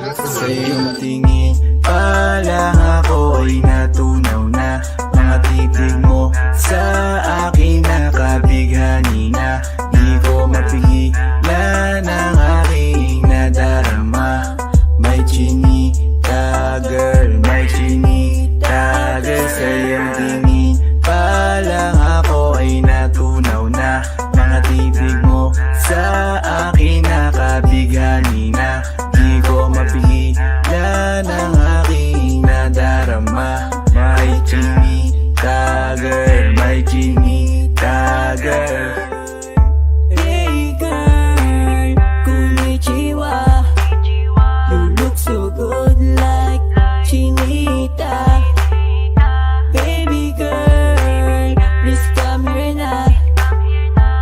Sa iyong tingin pa lang ako ay natunaw na. Mga titig mo sa akin nakabighani na. Di ko mapigilan ang aking nadarama. May chinita girl, may chinita girl. Sa iyong tingin pa lang ako ay natunaw na. Mga titig mo sa akin nakabighani na. Di ko mapigilan ang aking nadarama. May chinita girl, may chinita girl. Hey girl, konnichiwa. You look so good like chinita. Baby girl, please come here na.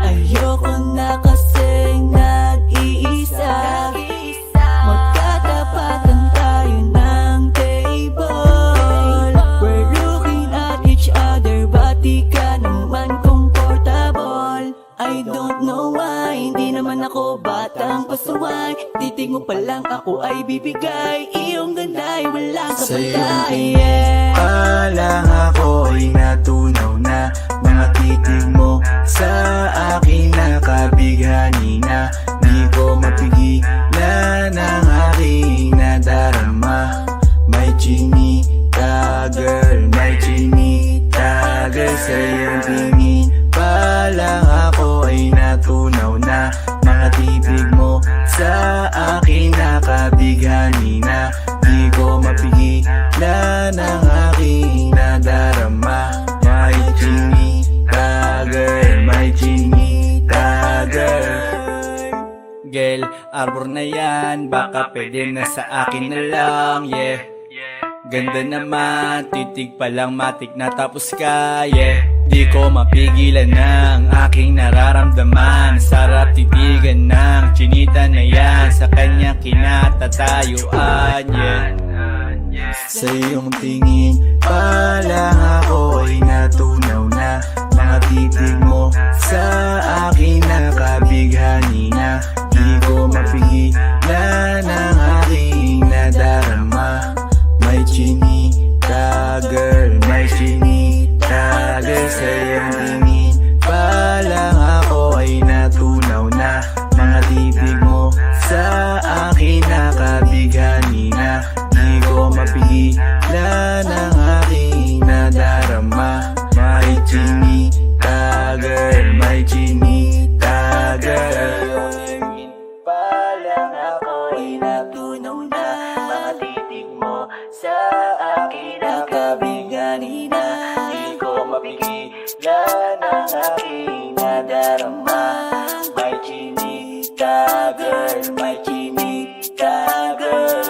Ayoko na kasing nag-iisa. Magkatapatan tayo ng table. We're looking at each other, but di ka naman comfortable. I don't know why, hindi naman ako batang pasaway. Titig mo pa lang ako ay bibigay. Iyong ganda ay walang Sa iyong kapatay. tingin pa lang ako ay natunaw na. Mga titig mo sa akin nakabighani na. Di ko mapigilan ang aking nadarama. May chinita girl, may chinita girl. Sa iyong tingin pa lang ako ay natunaw na. Mga titig mo sa akin nakabighani na. Di ko mapigilan ang aking nadarama. May chinita girl, may chinita girl. Girl, arbor na yan, baka pwede na sa akin na lang, yeah. Ganda naman, titig pa lang matik na tapos ka, yeah. Di ko mapigilan ng aking nararamdaman. Sarap titigan ng chinita na yan, sa kanya kinatatayuan, yeah. Sa iyong tingin pa lang ako ay natunaw na. Mga titig mo sa akin nakabighani na. Di ko mapigilan ang aking nadarama. May chinita girl, may chinita girl. Sa iyong tingin pa lang ako ay natunaw na. Mga titig mo sa akin nakabighani na. Di ko mapigilan ang aking nadarama. May chinita girl, may chinita girl. Pa lang ako ay natunaw na. Mga titig mo sa akin nakabighani na. Di ko mapigilan ang aking nadarama. May chinita girl, may chinita girl.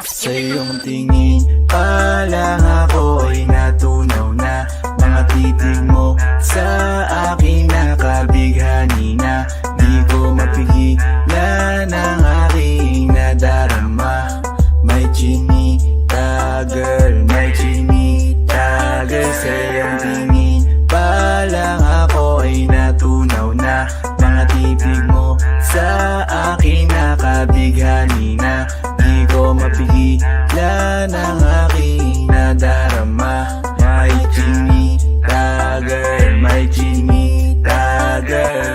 Sa iyong tingin pa lang ako ay natunaw na. Mga titig mo sa akin nakabighani na. Di ko mapigilan ang aking nadarama. May chinita girl, may chinita girl. Sa iyong tingin pa lang ako ay natunaw na. Mga titig mo sa akin nakabighani na. Di ko mapigilan ang aking nadarama. May chinita girl, may chinita girl.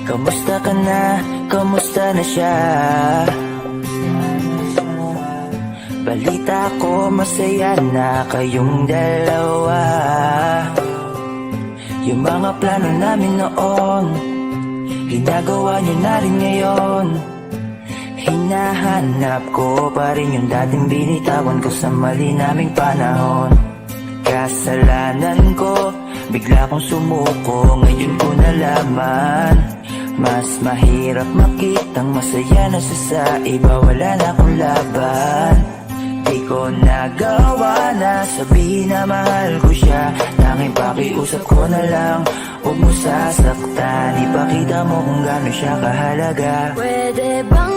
Kamusta ka na? Kamusta na siya? Balita ko masaya na kayong dalawa. Yung mga plano namin noon, ginagawa niyo na rin ngayon. Hinahanap ko pa rin yung dating binitawan ko sa mali naming panahon. Kasalanan ko, bigla kong sumuko, ngayon ko nalaman. Mas mahirap makitang masaya na siya sa iba, wala na akong laban. Di ko nagawa na sabihin na mahal ko siya. Tanging pakiusap ko na lang, huwag mo sasaktan. Ipakita mo kung gaano siya kahalaga. Pwede bang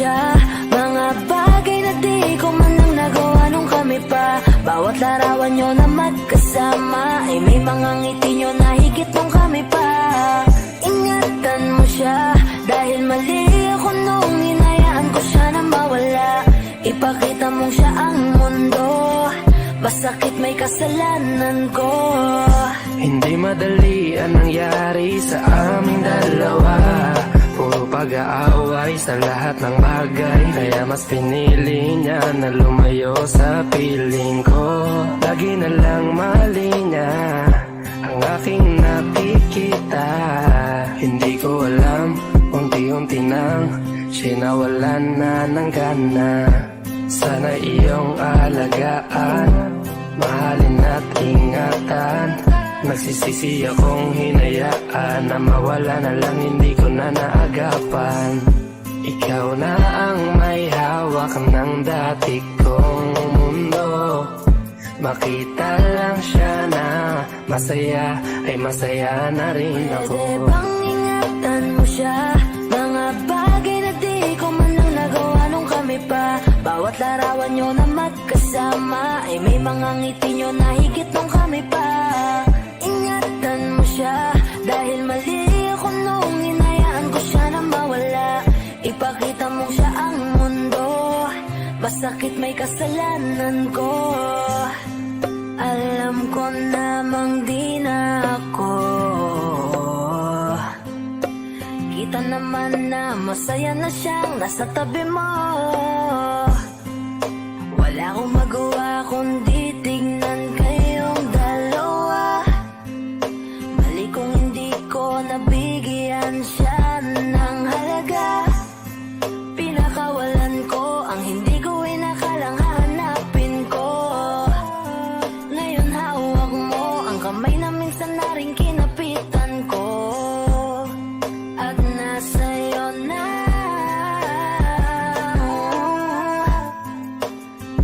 siya, mga bagay na di ko man lang nagawa nung kami pa. Bawat larawan nyo na magkasama ay may mga ngiti nyo na higit nung kami pa. Ingatan mo siya, dahil mali ako nung hinayaan ko siya na mawala. Ipakita mong siya ang mundo, masakit may kasalanan ko. Hindi madali ang nangyari sa aming dalawa. Puro pag-aaway sa lahat ng bagay, kaya mas pinili niya na lumayo sa piling ko. Lagi na lang mali niya ang aking nakikita. Hindi ko alam, unti-unti nang sinawalan na ng gana. Sana iyong alagaan, mahalin at ingatan. Nagsisisi akong hinayaan na mawala na lang, hindi ko na naagapan. Ikaw na ang may hawak ng dati kong mundo. Makita lang siya na masaya, ay masaya na rin ako. Pwede bang ingatan mo siya, mga bagay na di ko man lang nagawa nung kami pa. Bawat larawan nyo na magkasama ay may mga ngiti nyo na higit nung kami pa. Ingatan mo siya, dahil mali ako nung hinayaan ko siya na mawala. Ipakita mo siya ang mundo, masakit may kasalanan ko. Alam ko namang di na ako. Kita naman na masaya na siyang nasa tabi mo. Wala akong magawa kundi tignan kayong dalawa. Mali kung hindi ko nabigyan siya ng halaga. Pinakawalan ko ang hindi ko inakalang hahanapin ko. Ngayon hawak mo ang kamay na minsan na rin kinapitan ko. At nasa'yo na.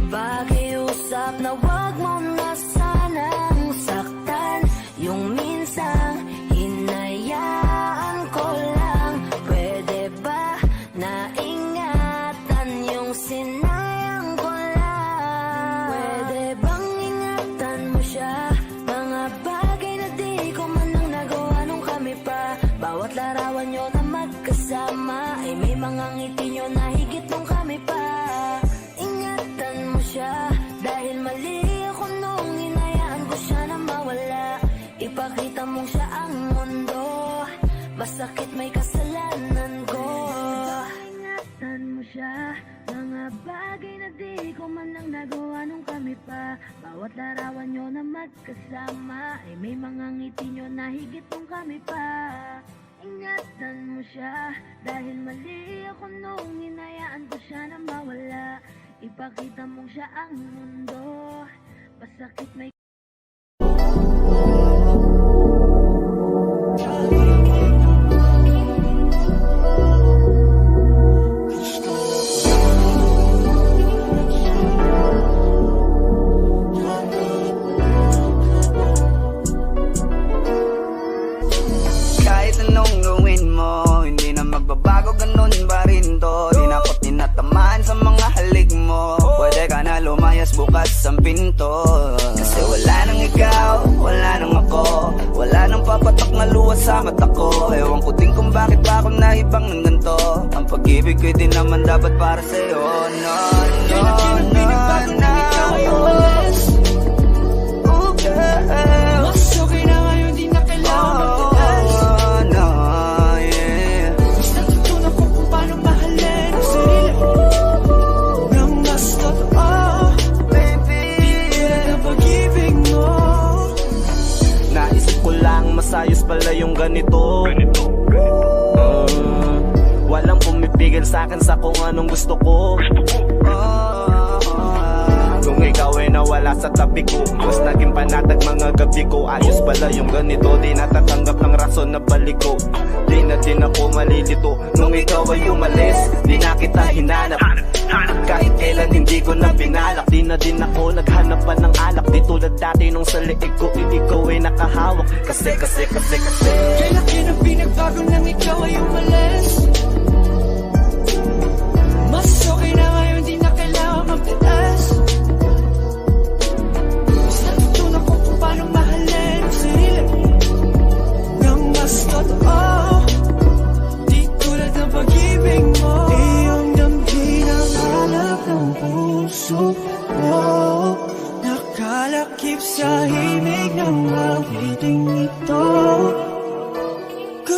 Pakiusap na wag mo na sanang saktan. Yung minsang hinayaan ko lang. Pwede ba na ingatan yung sinayang ko lang? Pwede bang ingatan mo siya, mga bagay na di ko man lang nagawa nung kami pa. Bawat larawan nyo na magkasama ay may mga ngiti nyo na higit nung kami pa. Ingatan mo siya, dahil mali ako nung hinayaan ko siya na mawala. Ipakita mong siya ang mundo, masakit may kasalanan ko. Ingatan mo siya, mga bagay na di ko man lang nagawa nung kami pa. Bawat larawan nyo na magkasama ay may mga ngiti nyo na higit nung kami pa. Ingatan mo siya, dahil mali ako nung hinayaan ko siya na mawala. Ipakita mong siya ang mundo, masakit may Kahit anong gawin mo, hindi na magbabago, ganun pa rin to. Di na ako tinatamaan sa mga halik mo. Pwede ka na lumayas, bukas ang pinto. Kasi wala nang ikaw, wala nang ako. Wala nang papatok na luwas sa mata ko. Ewan ko din kung bakit pa ako naibang ng ganito. Ang pag-ibig ko din naman dapat para sa'yo. No, no, no, no. Oh, girl. mas okay na ngayon, di na kailangan Oh, no, yeah. natutunan ko kung paano mahalin ang sarili nang mas totoo. Baby, Ang pag-ibig mo, naisip ko lang masayos pala yung ganito. Walang pumipigil sa'kin sa kung anong gusto ko. Nung ikaw ay nawala sa tabi ko, mas naging panatag mga gabi ko. Ayos pala yung ganito, di natatanggap ng rason na balik ko. Di na din ako malilito. Nung ikaw ay umalis, di na kita hinanap. Kahit kailan hindi ko na binalak. Di na din ako naghanap pa ng alak. Di tulad dati nung sa liig ko, ikaw ay nakahawak. Kasi kailan pinagbago nang ikaw ay umalis.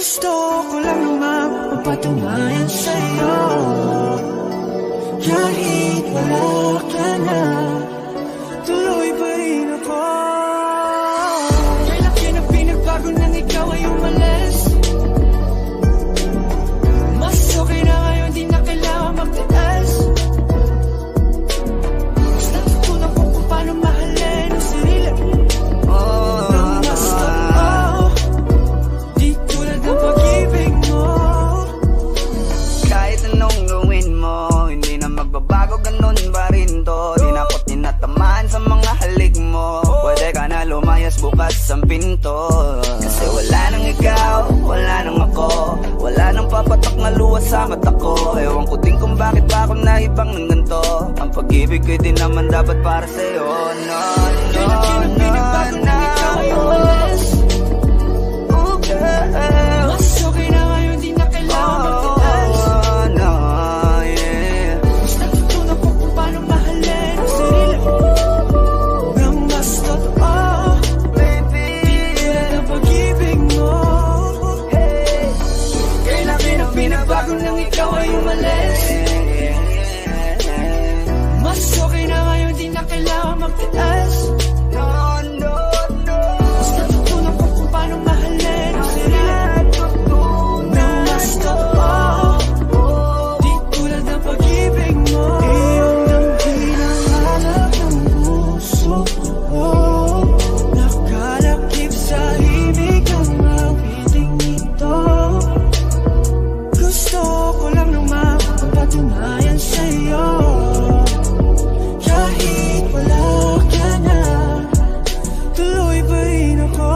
Gusto ko lang naman mapatunayan sa'yo, kahit wala ka na, tuloy pa rin ako. Kailan na pinagbago nang ikaw ay umalis? Mas okay na ngayon, di na kailangan magtiis. Mas natutunan ko kung paano mahalin ang sarili nang mas totoo, di tulad ng pag-ibig mo. Kahit anong gawin mo, hindi na magbabago, ganun pa rin to. Di na ako tinatamaan sa mga halik mo. Pwede ka na lumayas, bukas ang pinto. Kasi wala nang ikaw, wala nang ako, wala nang papatak na luha sa mata ko. Ewan ko din kung bakit pa ako naibang ng ganito. Ang pag-ibig ko'y di naman dapat para sa'yo. No, no, Kailan pinagbago nang ikaw ay umalis? Oh, girl. Mas okay na ngayon, di na kailangan magtiis. Oh, no, yeah. Mas natutunan ko kung paano mahalin ang sarili nang mas totoo, Baby, tulad ng pag-ibig mo. Kailan pinagbago nang ikaw ay umalis? Mas okay na ngayon, di na kailangan magtiis. no, no, no. Mas natutunan ko kung paano mahalin ang sarili nang mas totoo, di tulad ng pag-ibig mo. Iyong ang hinahanap ng puso ko, nakalakip sa himig ang awiting ito. Gusto ko lang naman mapatunayan sa'yo, kahit wala ka na, tuloy pa rin ako.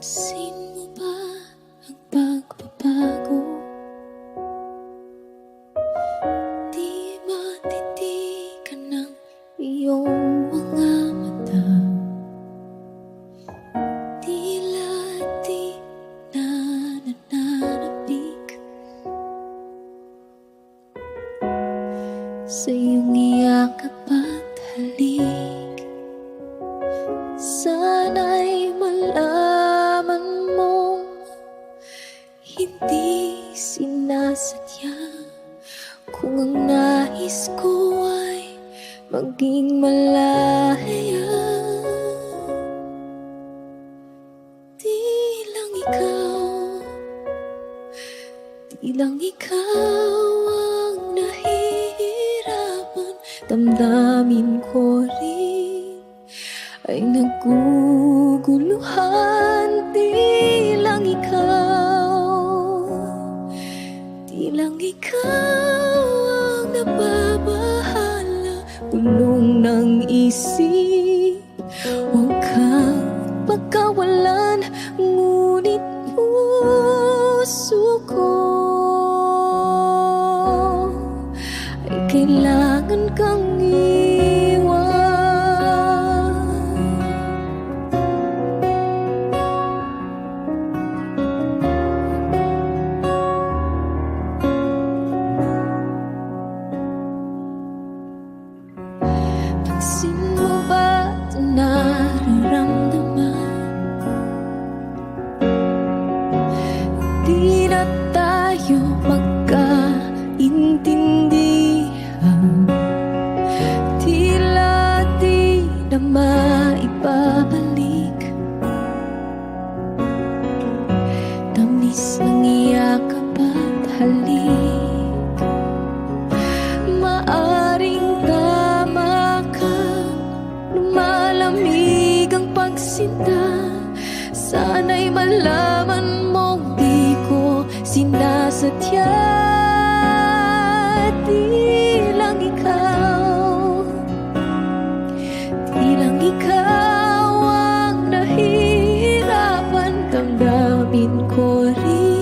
Pansin mo ba ang pagbabago? Di matitikan ng iyong mga mata, tila di na nananabik sa iyong iyakap at halik. Sana'y malaman mo, hindi sinasadya. Kung ang nais ko ay maging malaya, di lang ikaw ang nahihirapan. Damdamin ko rin ay naguguluhan. Di lang ikaw ang nababahala. Gulong ng isip, huwag kang pagkawalan, ngunit puso ko ay kailangan kang iwan. Pansin mo ba ito nararamdaman? Di na tayo magkaintindihan, tila di na maibabalik tamis ng iyakap at halik. Maaring tama ka, lumalamig ang pagsinta. Sana'y malaman mong di ko sinasadya. Di lang ikaw ang nahihirapan. Damdamin ko rin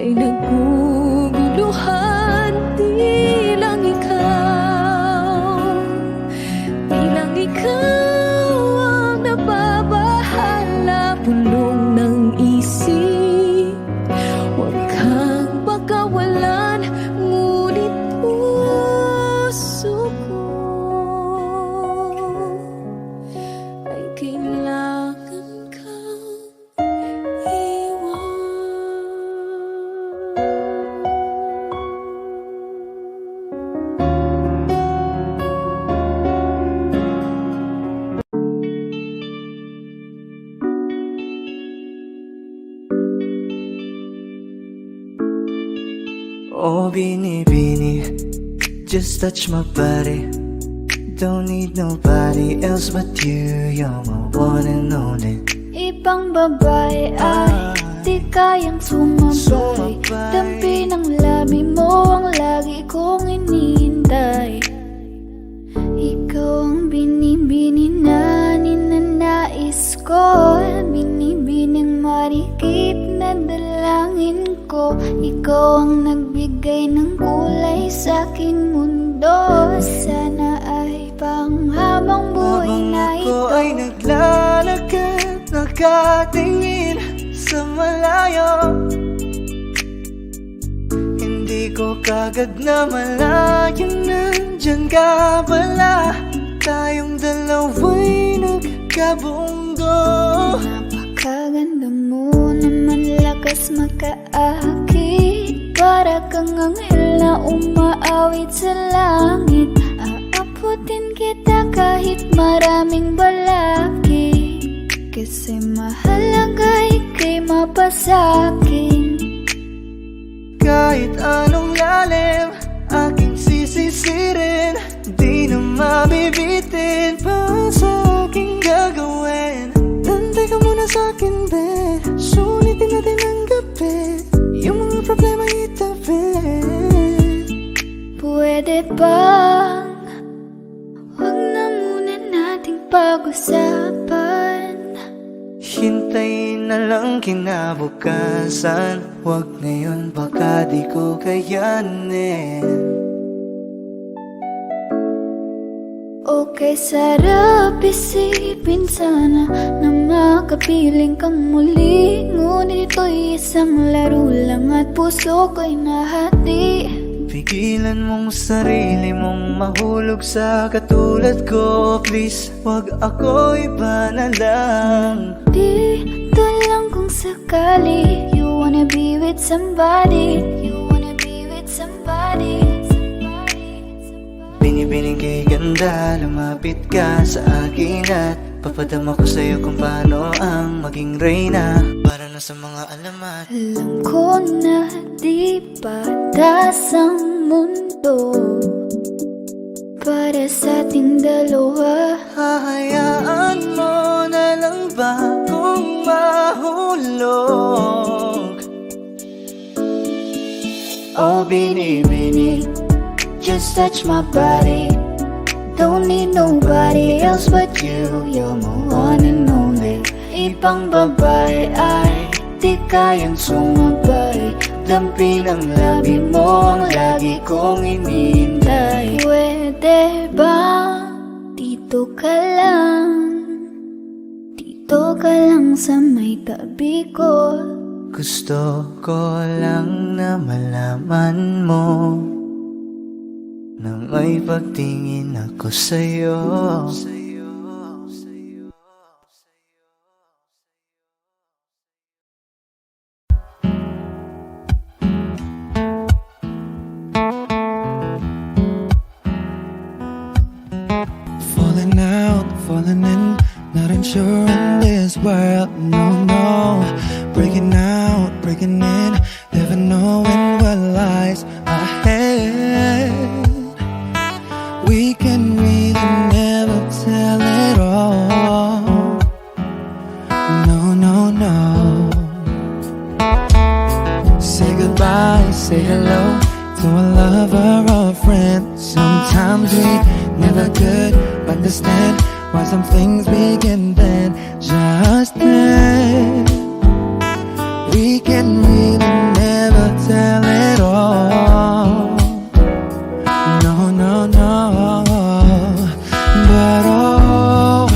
ay naguguluhan. Di lang ikaw ang nababahala. Pulong ng isip, huwag kang pagkawalan, ngunit puso ko ay kailangan kang iwan. Oh, Bini, just touch my body. Don't need nobody else but you. You're my one and only. Ibang babae ay di kayang sumabay. Dampi ng labi mo ang lagi kong inihintay. Ikaw ang binibini na ninanais ko, binibining marikit na dalangin ko. Ikaw ang nagbigay ng kulay sa aking mundo. Sana ay panghabang buhay na Habang ako ito. ay naglalakad, nakatingin sa malayo, hindi ko kagad na malayang nandyan ka pala. Tayong dalawa'y nagkabunggo. Napakaganda mo naman, lakas makaakit. Para kang anghel na umaawit sa langit. Aabutin kita kahit maraming balakid, kasi mahalaga ika'y mapasakin. Kahit anong lalim, aking sisisirin, di na mabibitin pa sa aking gagawin. Tantay ka muna sa'kin, be, sulitin natin ang gabi, yung mga problema itabi. Pwede bang huwag na muna nating pag-usapan? Hintayin na lang kinabukasan, wag ngayon baka di ko kayanin. Okay, sarap isipin sana na makapiling kang muli. Ngunit ito'y isang laro lang at puso ko'y nahati. Pigilan mong sarili mong mahulog sa katulad ko. Please, wag ako iba na lang. Dito lang kung sakali you wanna be with somebody. You wanna be with somebody. Binibining kay ganda, lumapit ka sa akin at papadama ko sa'yo kung paano ang maging reyna. Para na sa mga alamat. Alam ko na di patas ang mundo para sa ating dalawa. Hahayaan mo na lang ba kung mahulog? Oh, Bini, just touch my body. Don't need nobody else but you. You're my one and only. Ibang babae ay di kayang sumabay. Dampi ng labi mo ang lagi kong inihintay. Pwede ba dito ka lang sa may tabi ko? Gusto ko lang na malaman mo nang may pagtingin ako sa'yo. Falling out, falling in, not unsure in this world, no, no. Breaking out, breaking in, never knowing what lies ahead. We can really never tell it all, no, no, no. Say goodbye, say hello to a lover or a friend. Sometimes we never could understand why some things begin then, just then. We can really never tell it all. No, no, no. But oh,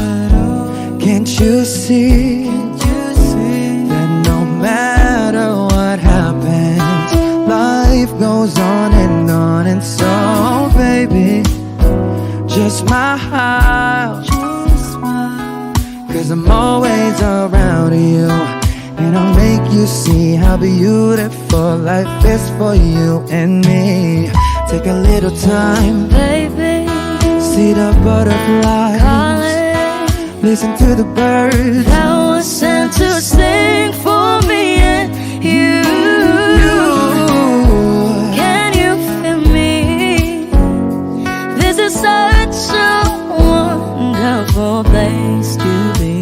can't you see that no matter what happens, life goes on and on. And so, baby, just smile, 'cause I'm always around you, and I'll make you see how beautiful life is for you and me. Take a little time, Baby, see the butterflies, calling. listen to the birds. That was sent to sing for me and you. Can you feel me? This is such a wonderful place to be.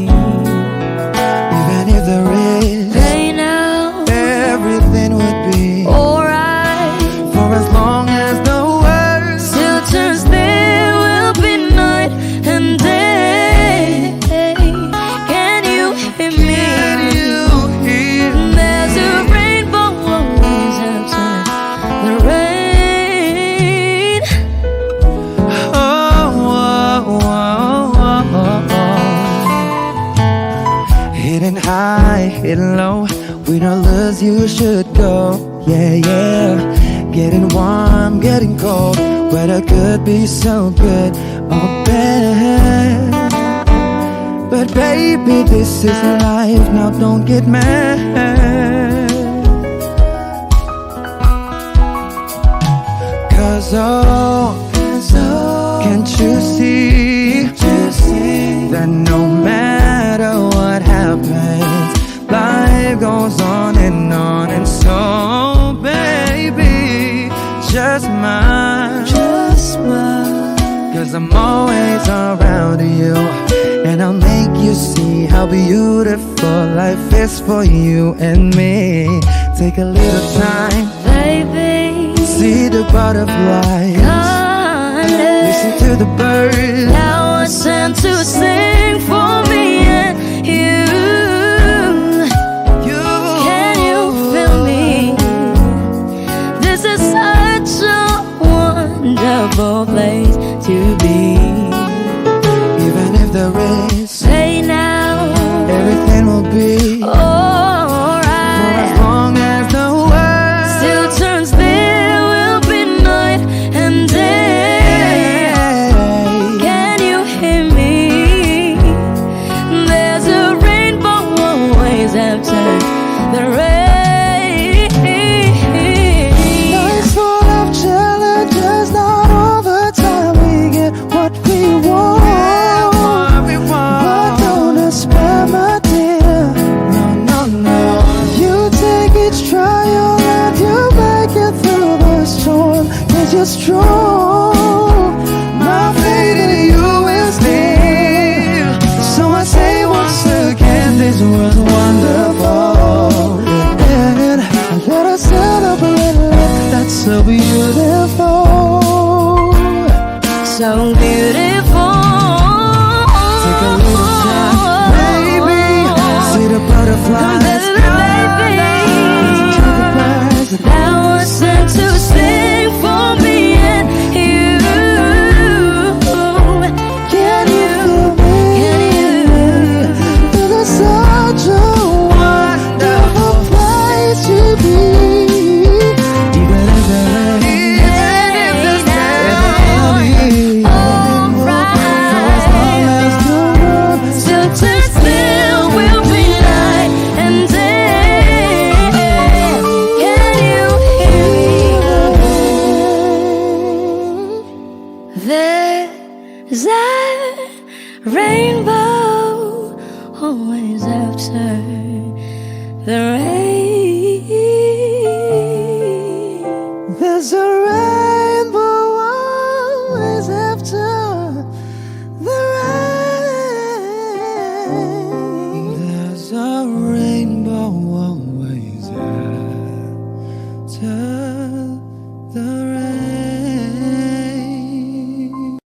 Even if there is Right now, everything would be alright. for as long as the world Still turns, there will be night and day. Can you hear me? you hear. There's a rainbow always outside the rain. Oh, oh, oh, oh, oh. Hidden high, hidden low, we don't lose, you should go. Yeah, yeah. Getting warm, getting cold, weather could be so good or bad. But baby, this is life, now don't get mad. 'Cause oh, can't you see that no matter what happens, life goes on and on. And so, baby, just smile, 'cause I'm always around you, and I'll make you see how beautiful life is for you and me. Take a little time, Baby, see the butterflies, calling. listen to the birds. That was sent to sing for me and you. Can you feel me? This is such a wonderful place to be. Even if there is, Say now, everything will be for alright. as long as the world Still turns, there will be night and day. Can you hear me? There's a rainbow always after the rain. Life's full of challenges, not all the time we get what we want. But don't despair, my dear. No, no, no. You take each trial and you make it through the storm, 'cause you're strong. My faith in you is near. So I say once again, this world's wonderful. And let us celebrate life that's so beautiful. So beautiful. Take a little time, baby. See the butterflies. Listen, baby. Listen to the birds. That was sent to sing for me and you. Can you feel me? Can you? This is such a wonderful place to be. Even if there is Still turns, there will be night and day. Can you hear me? There's a rainbow always after the rain. there's a rainbow always after the rain. There's a rainbow always after the rain.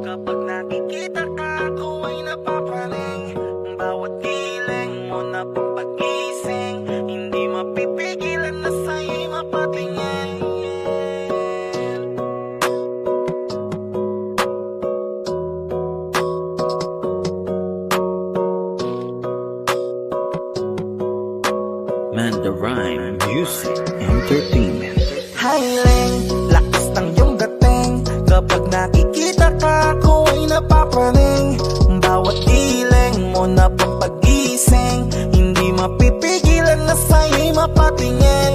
Kapag nakikita ka, ako ay napapaling. Bawat kiling mo na Rhyme Music Entertainment. Highling, lakas ng iyong dating. Kapag nakikita ka, ako ay napapraning. Bawat giling mo na papagising, hindi mapipigilan na sa'yo'y mapatingin.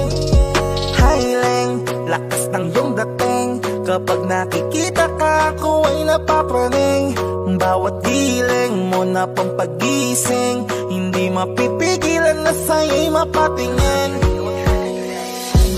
Highling, lakas ng iyong dating. Kapag nakikita ka, ako ay napapraning. Bawat giling mo na pampagising, hindi mapipigilan na sa'yo'y mapatingin.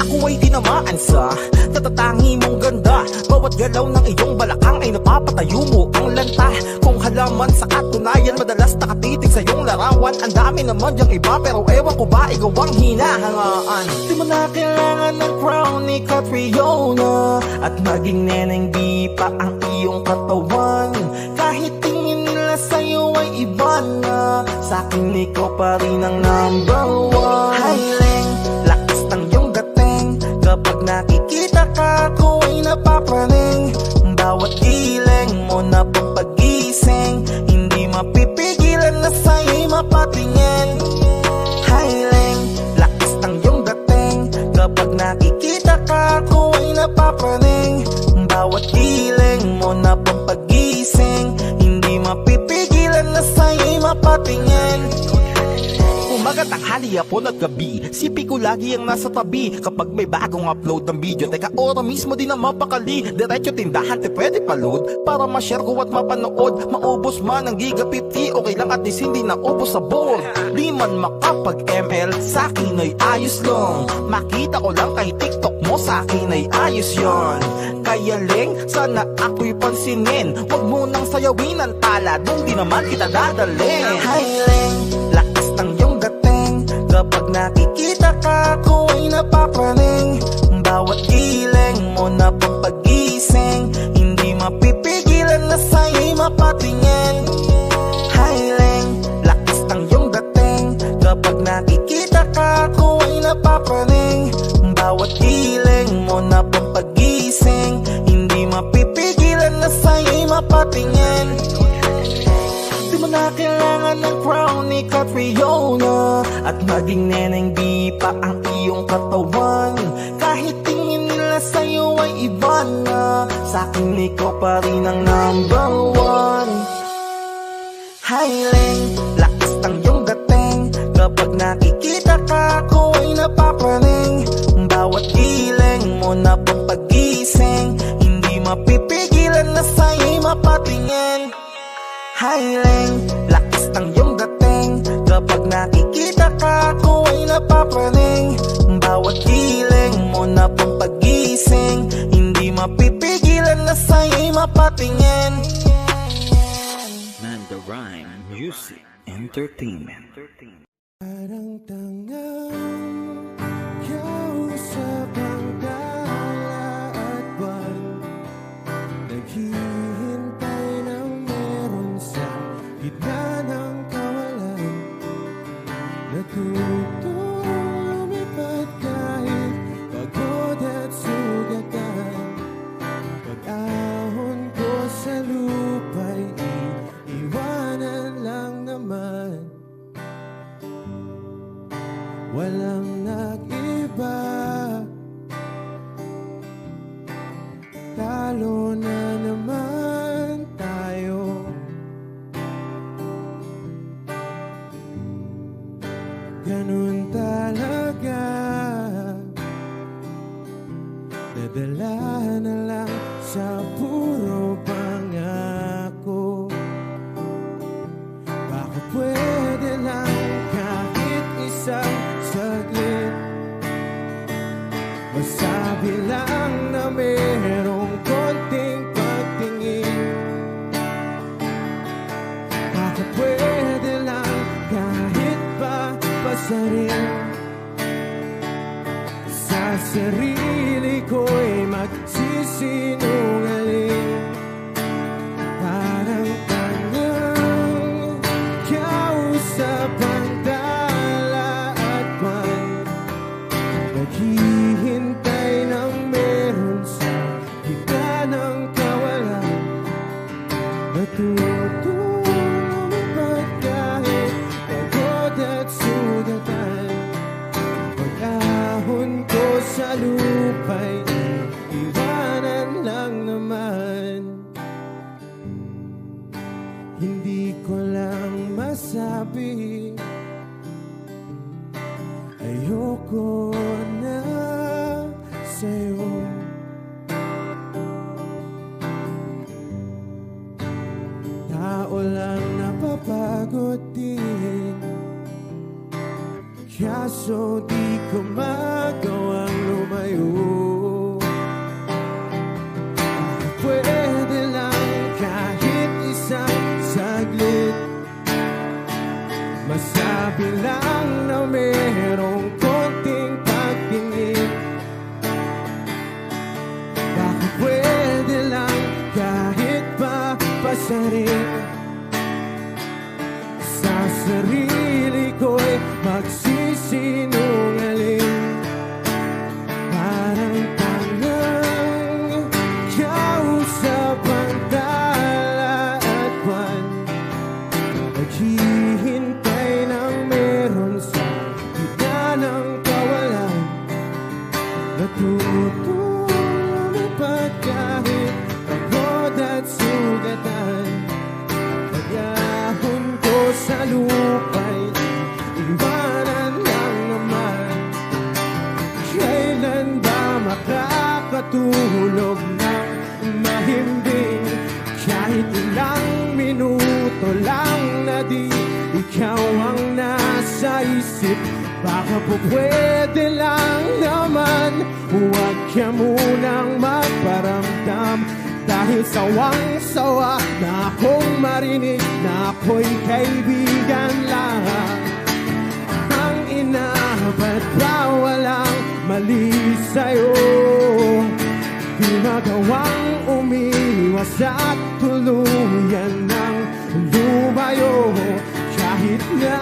Ako ay tinamaan sa tatatangi mong ganda. Bawat galaw ng iyong balakang ay napapatayo mo ang lanta. Kung halaman sa katunayan, madalas nakatitig sa iyong larawan. Ang dami naman diyang iba, pero ewan ko ba ikaw ang hinahangaan. Di mo na kailangan ng crown ni Catriona, at maging neneng di pa ang iyong katawan. Kahit tingin nila sa'yo ay iba na, sa'kin ikaw pa rin ang number one. Highling, lakas ng iyong dating. Kapag nakikita ka, ako ay napapraning. Bawat giling mo na papagising, hindi mapipigilan na sa'yo'y mapatingin. Highling, lakas ng iyong dating. Kapag nakikita ka, ako ay napapraning. Bawat giling mo na papagising, hindi mapipigilan na sa'yo'y mapatingin. Umaga, tanghali, hapon at gabi, sipi ko lagi ang nasa tabi. Kapag may bagong upload ng video, teka ora mismo din na mapakali. Diretso tindahan, te pwede pa-load para ma-share ko at mapanood. Maubos man ang giga 50, okay lang at least hindi na ubos sa board. Di man makapag-ML, sa'kin ay ayos lang. Makita ko lang kay TikTok mo, sa'kin ay ayos yon. Kaya Leng, sana ako'y pansinin. Huwag mo nang sayawin ang tala, doon di naman kita dadalhin. Hi Leng, lakas ng iyong dating. Kapag nakikita ka, ako ay napapraning. Bawat giling mo na papagising, hindi mapipigilan na sa'yo'y mapatingin. Highling, lakas ng iyong dating. Kapag nakikita ka, ako ay napapraning. Bawat giling mo na papagising, hindi mapipigilan na sa'yo'y mapatingin. Di mo na kailangan ng crown ni Catriona, at maging neneng di pa ang iyong katawan. Kahit tingin nila sa'yo ay iba na, sa'kin ikaw pa rin ang number one. Highling, lakas ng iyong dating. Kapag nakikita ka, ako ay napapraning. Bawat giling mo na papagising, hindi mapipigilan na sa'yo'y mapatingin. Highling, lakas ng iyong dating. Kapag nakikita ka, ako ay napapraning. Bawat giling mo na pampagising, hindi mapipigilan na sa'yo'y mapatingin. Manda Rhyme Music Entertainment. Parang tangang kausap ang tala at buwan, naghihintay ng meron sa gitna ng kawalan. Natutong lumipad kahit pagod at sugatan. Pag-ahon ko sa lupa'y iiwanan lang naman. Walang nag-iba, talo na naman tayo. Ganun talaga, nadala na lang sa puro pangako. Baka pwede lang kahit isang saglit, masabi lang na merong konting pagtingin. Baka pwede lang kahit pa pasarin, sa sarili ko'y magsisinungaling. Parang tangang kausap ang tala at buwan, naghihintay ng meron sa gitna ng kawalan. Natutong lumipad kahit pagod at sugatan. sa lupa'y iwanan lang naman. Hindi ko lang masabi, ayoko na sa'yo. Tao lang napapagod din, kaso di ko magawang lumayo. Pwede lang kahit isang saglit, masabi lang na merong konting pagtingin. Bakit pwede lang kahit pa pasarin, sa sarili ko'y magsisinungaling. Parang tangang kausap ang tala at buwan, naghihintay ng meron sa gitna ng kawalan. Natutulad kahit pagod at sugatan, pag-ahon ko sa lupa'y iwanan lang naman. Kailan ba makakatulog ng mahimbing, kahit ilang minuto lang na di ikaw ang nasa isip? Baka po pwede lang naman, huwag ka munang magparamdam, dahil sawang-sawa na akong marinig na ako'y kaibigan lang. Ang ina, ba't ba walang mali sa'yo? Di magawang umiwas at tuluyan ng lumayo. Kahit na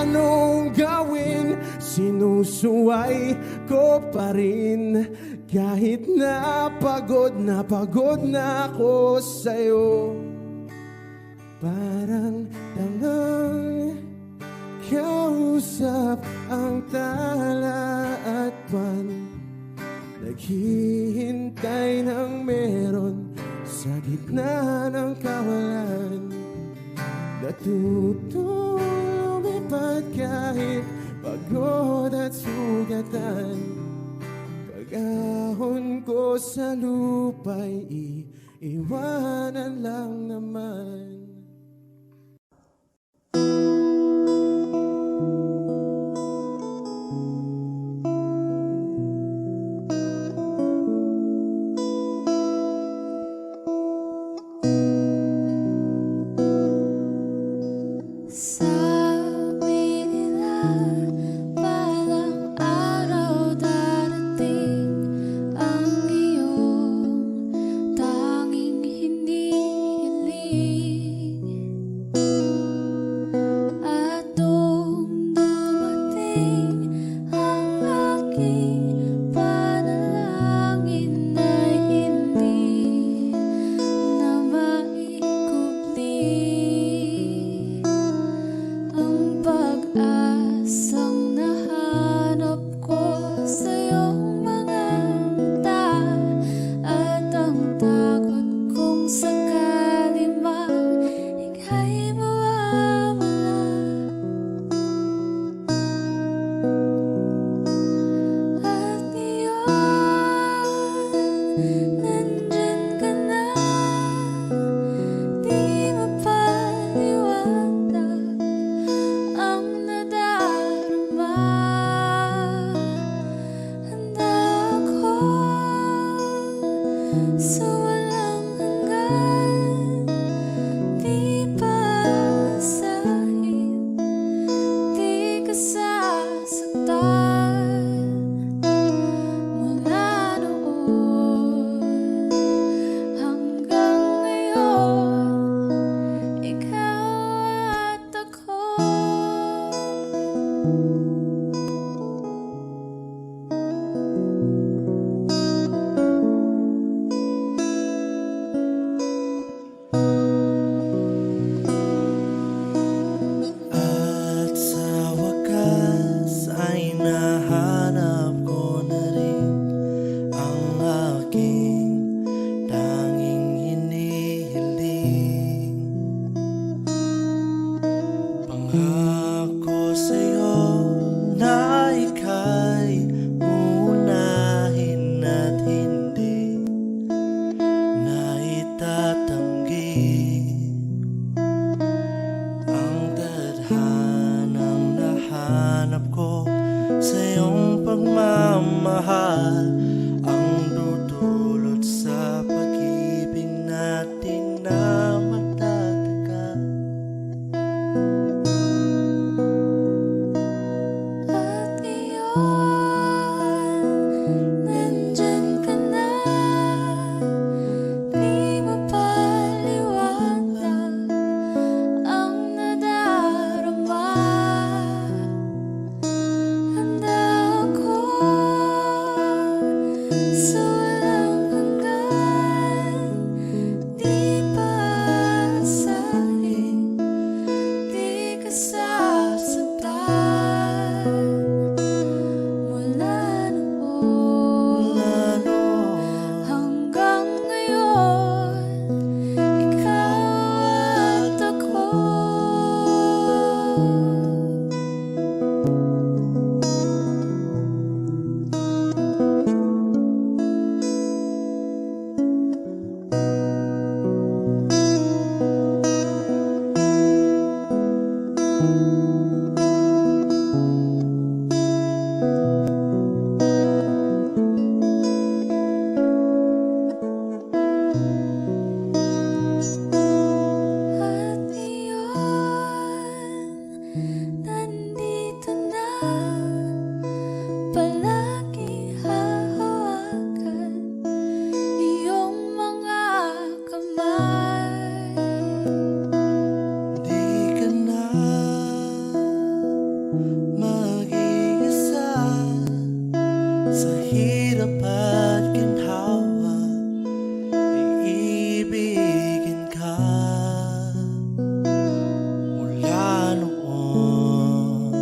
anong gawin, sinusuway ko pa rin. Kahit na pagod na ako sa'yo. Parang tangang kausap ang tala at buwan, naghihintay ng meron sa gitna ng kawalan. Natutulumipad kahit pagod at sugatan, pag-ahon ko sa lupa'y iwanan lang naman. Sabi nila balang araw darating ang iyong tanging hindi hiling. pagmamahal ang dudulot sa pag-ibig natin na matatagal. At ngayon, nandyan ka na. Di mapaliwanag ang nadarama. Handa ako sa walang hanggan. Di paasahin, di ka sasaktan. Mula noon hanggang ngayon, ikaw at ako. At ngayon, nandito na. Palagi hahawakan iyong mga kamay. Di ka na mag-iisa sa hirap at ginhawa. Iibigin ka mula noon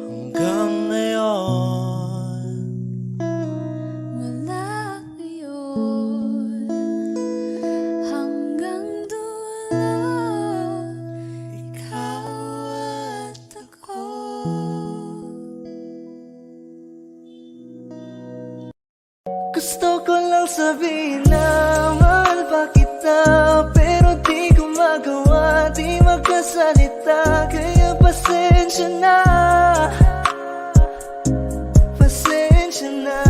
hanggang ngayon. Mula ngayon hanggang dulo, ikaw at ako. Gusto ko lang sabihin na mahal pa kita, pero di ko magawa, di magkasalita. Kaya pasensya na, pasensya na.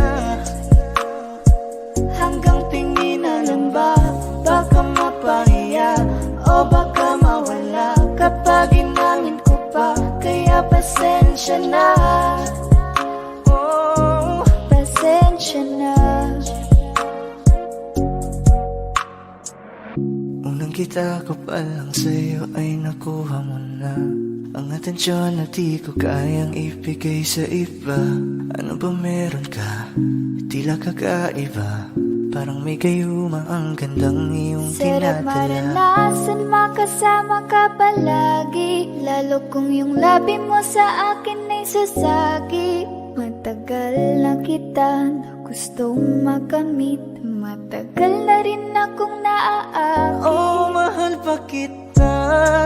Hanggang tingin na lang ba, baka mapahiya o baka mawala kapag inangin ko pa. Kaya pasensya na, oh, Pasensya na. unang kita ko pa lang sa'yo ay nakuha mo na ang atensyon na di ko kayang ibigay sa iba. Ano ba meron ka? Tila kakaiba, parang may gayuma ang gandang iyong Sarap tinatala. maranasan, makasama ka palagi. Lalo kung yung labi mo sa akin ay sasagi. Matagal na kita na gustong makamit. Matagal na rin akong naaakit. Oh, mahal pa kita,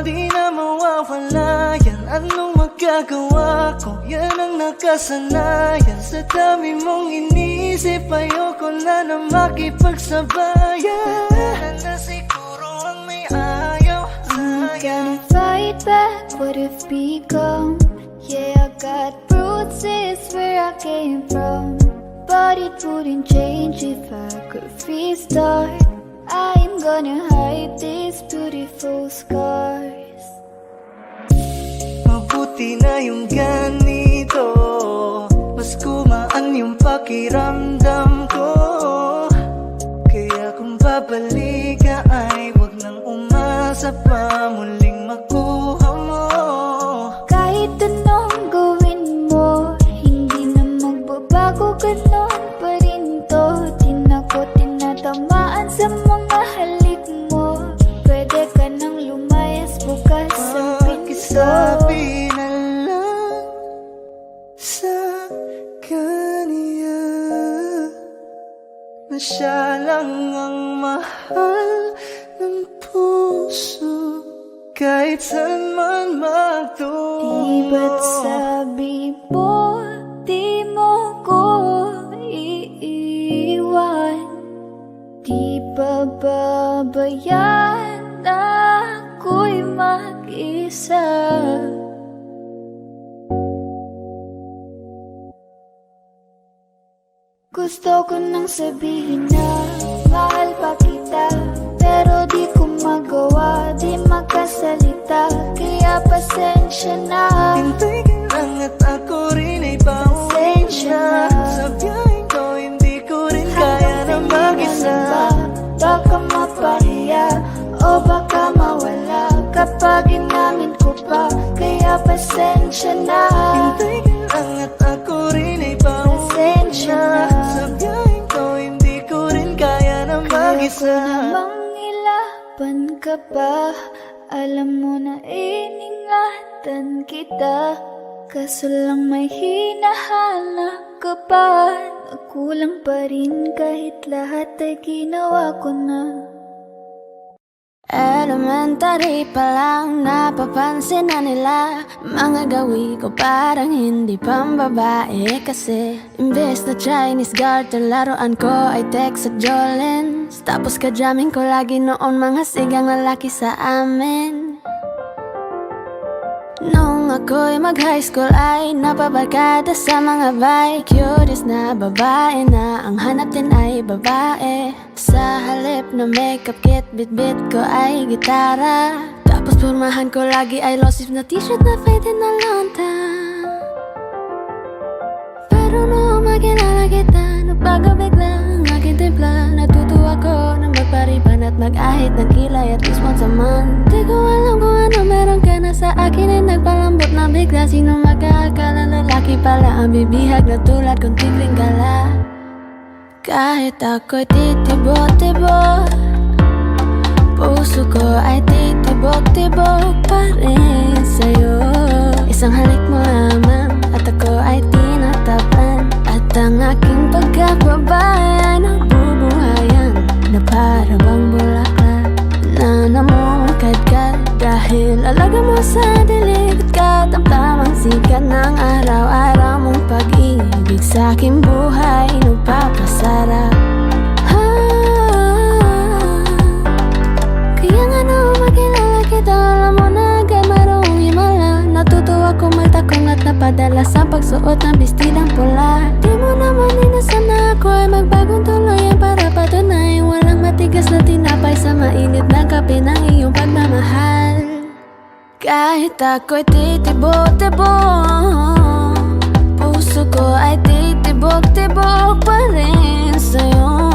di na mawawala yan. Anong magagawa ko? Yan ang nakasanayan. Sa dami mong inisip, ayoko na na makipagsabayan. Na siguro ang may ayaw I'm sa'yo. gonna fight back what if become. Yeah, I got bruises where I came from, but it wouldn't change if I could restart. I'm gonna hide these beautiful scars. Mabuti na yung ganito, mas gumaan yung pakiramdam ko. Kaya kung babalik ka ay wag nang umasa pa muling makuha mo. Kahit anong gawin mo, hindi na magbabago, ganon pa rin to. Di na ko tinatamaan sa mga halik mo. Pwede ka nang lumayas, bukas ang pinto. Pakisabi na lang sa kanya na siya lang ang mahal ng puso, kahit saan man magtungo. Di ba't sabi mo, di mo ko iiwan? Di ba babayaan na ako'y mag-isa? Gusto ko nang sabihin na mahal pa kita, pero di ko magawa, di makasalita, kaya pasensya na. Hintay ka lang at ako rin ay pauwi na. Sa biyaheng ko hindi ko rin kaya na mag-isa. Baka mapahiya o baka mawala kapag inamin ko pa, kaya pasensya na. Hintay ka lang at ako rin ay pauwi na. Sa biyaheng ko hindi ko rin kaya na mag-isa. Kaya ko namang ilaban ka pa, alam mo na iningatan kita, kaso lang may hinahanap ka pa. Nagkulang pa rin kahit lahat ay ginawa ko na. Elementary pa lang napapansin na nila mga gawi ko parang hindi pambabae. Kasi imbes na Chinese garter laruan ko ay Tex at Jolens. Tapos kajamming ko lagi noon mga sigang lalaki sa amin. Nung ako'y mag-high school ay napabarkada sa mga bike. Curious na babae na ang hanap din ay babae. Sa halip na makeup kit, bit-bit ko ay gitara. Tapos pormahan ko lagi ay low sleeve na t-shirt na faded na lonta. Pero nung makilala kita, nagbago bigla ang aking timpla. Natutuwa ko na magpariban at mag-ahit ng kilay at least once a month. Di ko alam kung ano meron ka na sa akin ay nagpalambot na bigla. Sino mag-aakala lalaki pala ang bibihag na tulad kong tigling gala. Kahit ako'y titibok-tibok, puso ko ay titibok-tibok pa rin sa'yo. Isang halik mo lamang at ako ay tinatapan, at ang aking pagkakabay ay nabubuhayan na para bang bulaklak na namumukadkad. Dahil alaga mo sa dilig at katamtamang sikat ng araw-araw mong pag-ibig sa aking buhay nagpapasarap. Kaya nga nung makilala kita, alam mo na agad mayroong himala. Natutuwa ko magtakong at napadala sa pagsuot ng bestidang pula. Di mo naman inasam na ako ay magbagong tuluyan para patunayan walang matigas na tinapay sa mainit na kape ng iyong pagmamahal. Kahit ako'y titibok-tibok, puso ko ay titibok-tibok pa rin sa'yo.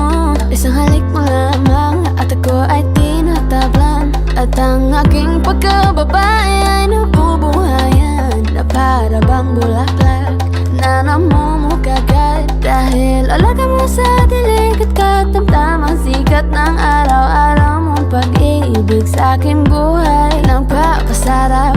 Isang halik mo lamang at ako ay tinatablan, at ang aking pagkababae ay nabubuhayan na para bang bulaklak na namumukagad. Dahil alaga mo sa dilig at katamtamang sikat ng araw-araw mong pag-ibig sa aking buhay nagpapasarap.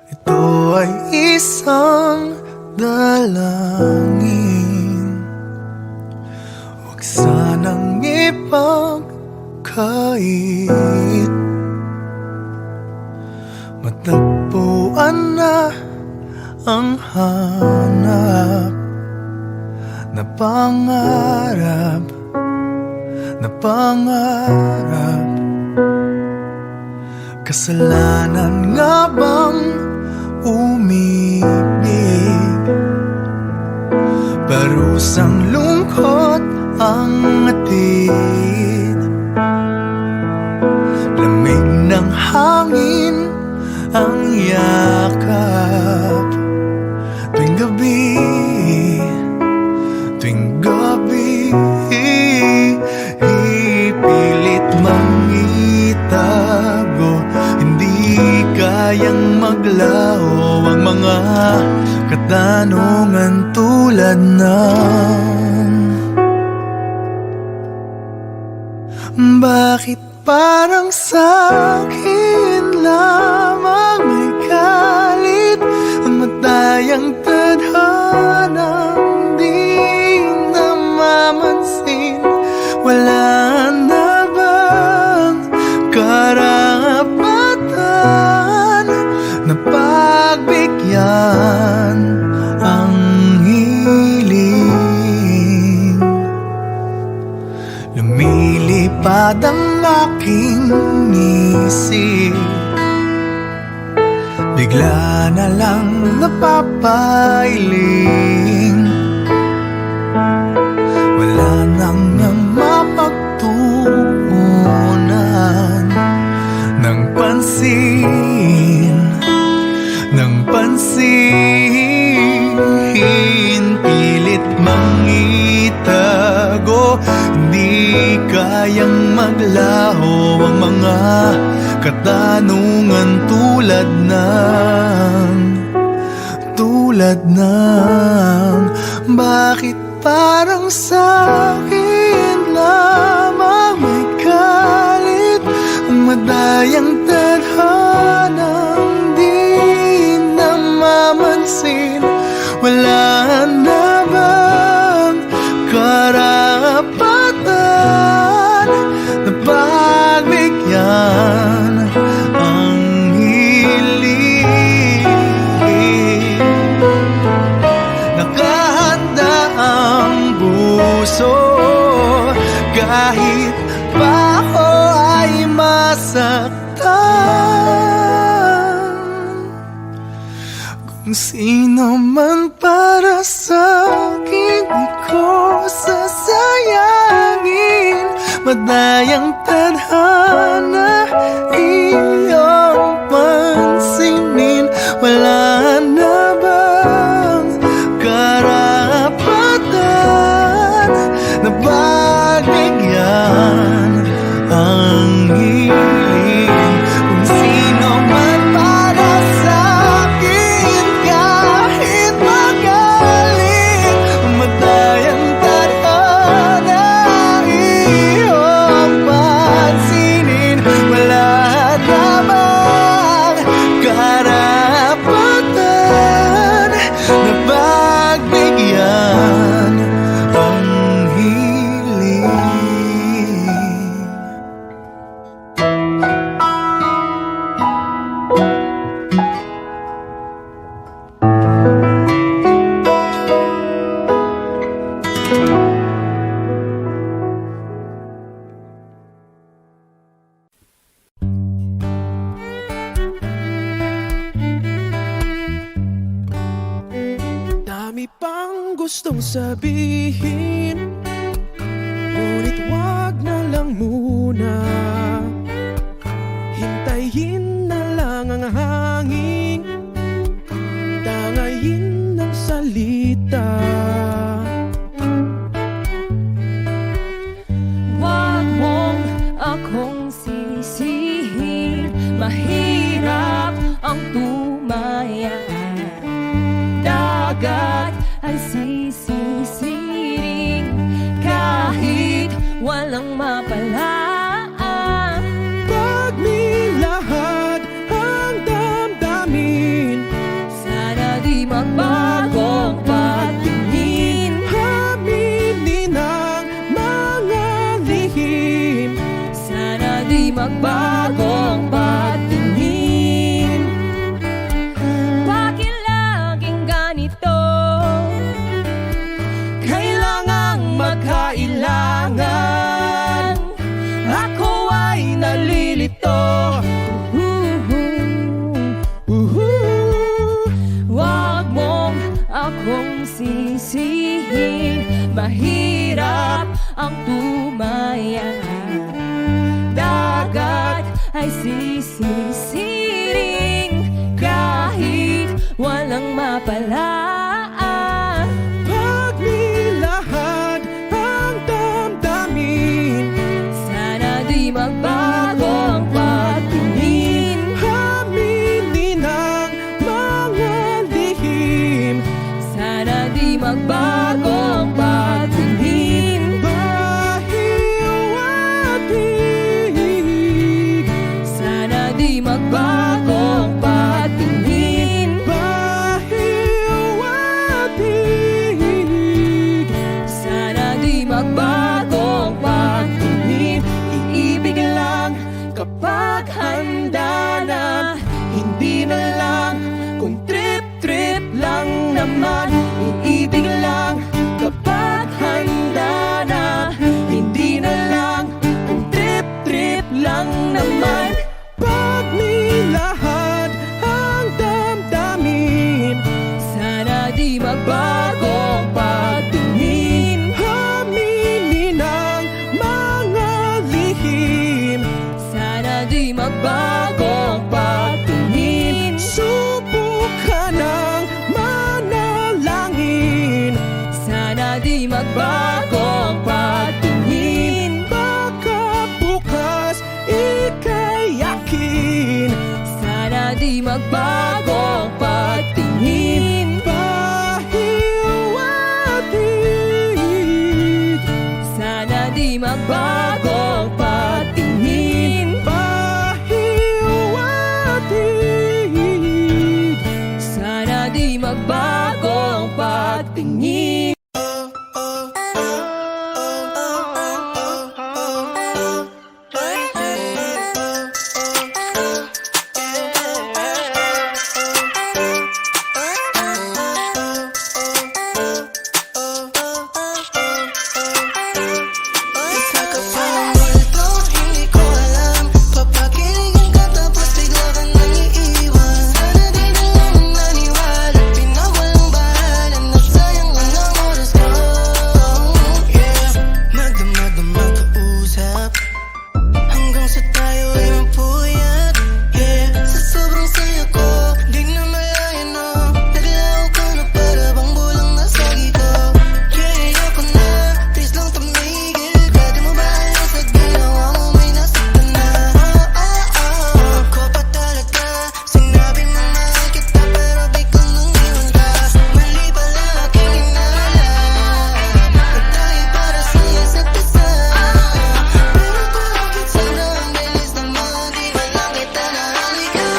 Ito ay isang dalangin, huwag sanang ipagkait. Matagpuan na ang hanap na pangarap, na pangarap. Kasalanan nga bang umibig? Parusang lungkot ang atid, lamig ng hangin ang yakap. Tuwing gabi, tuwing gabi, ipilit mangitago. Hindi kayang maglaho ang mga katanungan tulad ng bakit parang sa'kin lamang may galit ang matayang tadhanang di namamansin? Wala na bang karapatan na pagbigyan ang hiling? lumipad ang aking isip. Bigla na lang napapailing, wala nang mapagtuunan ng pansin, ng pansin. Pilit mangitago, di kayang maglaho ang mga katanungan tulad ng bakit parang sa'kin lamang may galit, ang madayang tadhanang di namamansin. Wala na bang karapatan na pagbigyan ang hiling? Nakahanda ang puso kahit pa ako ay masaktan. Kung sino man para sa'kin, di ko sasayangin. Madayang tadhana, iyong pansinin. Wala na bang karapatan na pagbigyan ang hiling? Kung sino man para sa'kin, kahit magaling, madayang tadhana, iyong pansinin. Wala na bang karapatan na pagbigyan ang hiling? Dami pang gustong sabihin, ngunit wag na lang muna. Hintayin na lang ang hangin, tangayin ng salita. Wag mong akong sisihin, mahirap ang tumaya. Dagat ay sisisiring kahit walang mapalaan. Pag nilahad ang damdamin, Sana di magbagong patingin, aminin ang mga lihim. sana di magbagong patingin. Bakit laging ganito? Kailangang magkailangan, ako ay nalilito. Wag mong akong sisihin, mahirap ang tumaya. Dagat ay sisisiring kahit walang mapalaan. Pag nilahad ang damdamin, Sana di magbagong patingin, aminin ang mga lihim. sana di magbagong patingin, Bahiwatig, sana di magbagong patingin, bahiwatig. sana di magbagong patingin. Iibig lang kapag handa na, hindi na lang kung trip-trip lang naman. Iibig lang kapag handa na, hindi na lang kung trip magbago pagtingin, pahiwatig. sana di magbago ang pagtingin. Hindi ko alam, papakiligin ka tapos bigla ka nang iiwan. Sana di na lang naniwala, pinawalang bahala na sayang lang ang oras ko. Yeah, magdamag-damag kausap hanggang sa tayo ay mapuyat. Yeah, sa sobrang saya ko, di na malayan no. Naglaho ka na para bang bulang nasa gito. Yeah, ako na, please lang tumigil. Pwede mo ba alam sa ginawa mo may nasaktan na? Ako pa talaga, sinabi mo mahal kita pero biglang nang iwan ka. Mali pala aking hinala, nagtayo para sa isa't isa. Pero bakit sana ang bilis naman, di na lang kita nahalikan.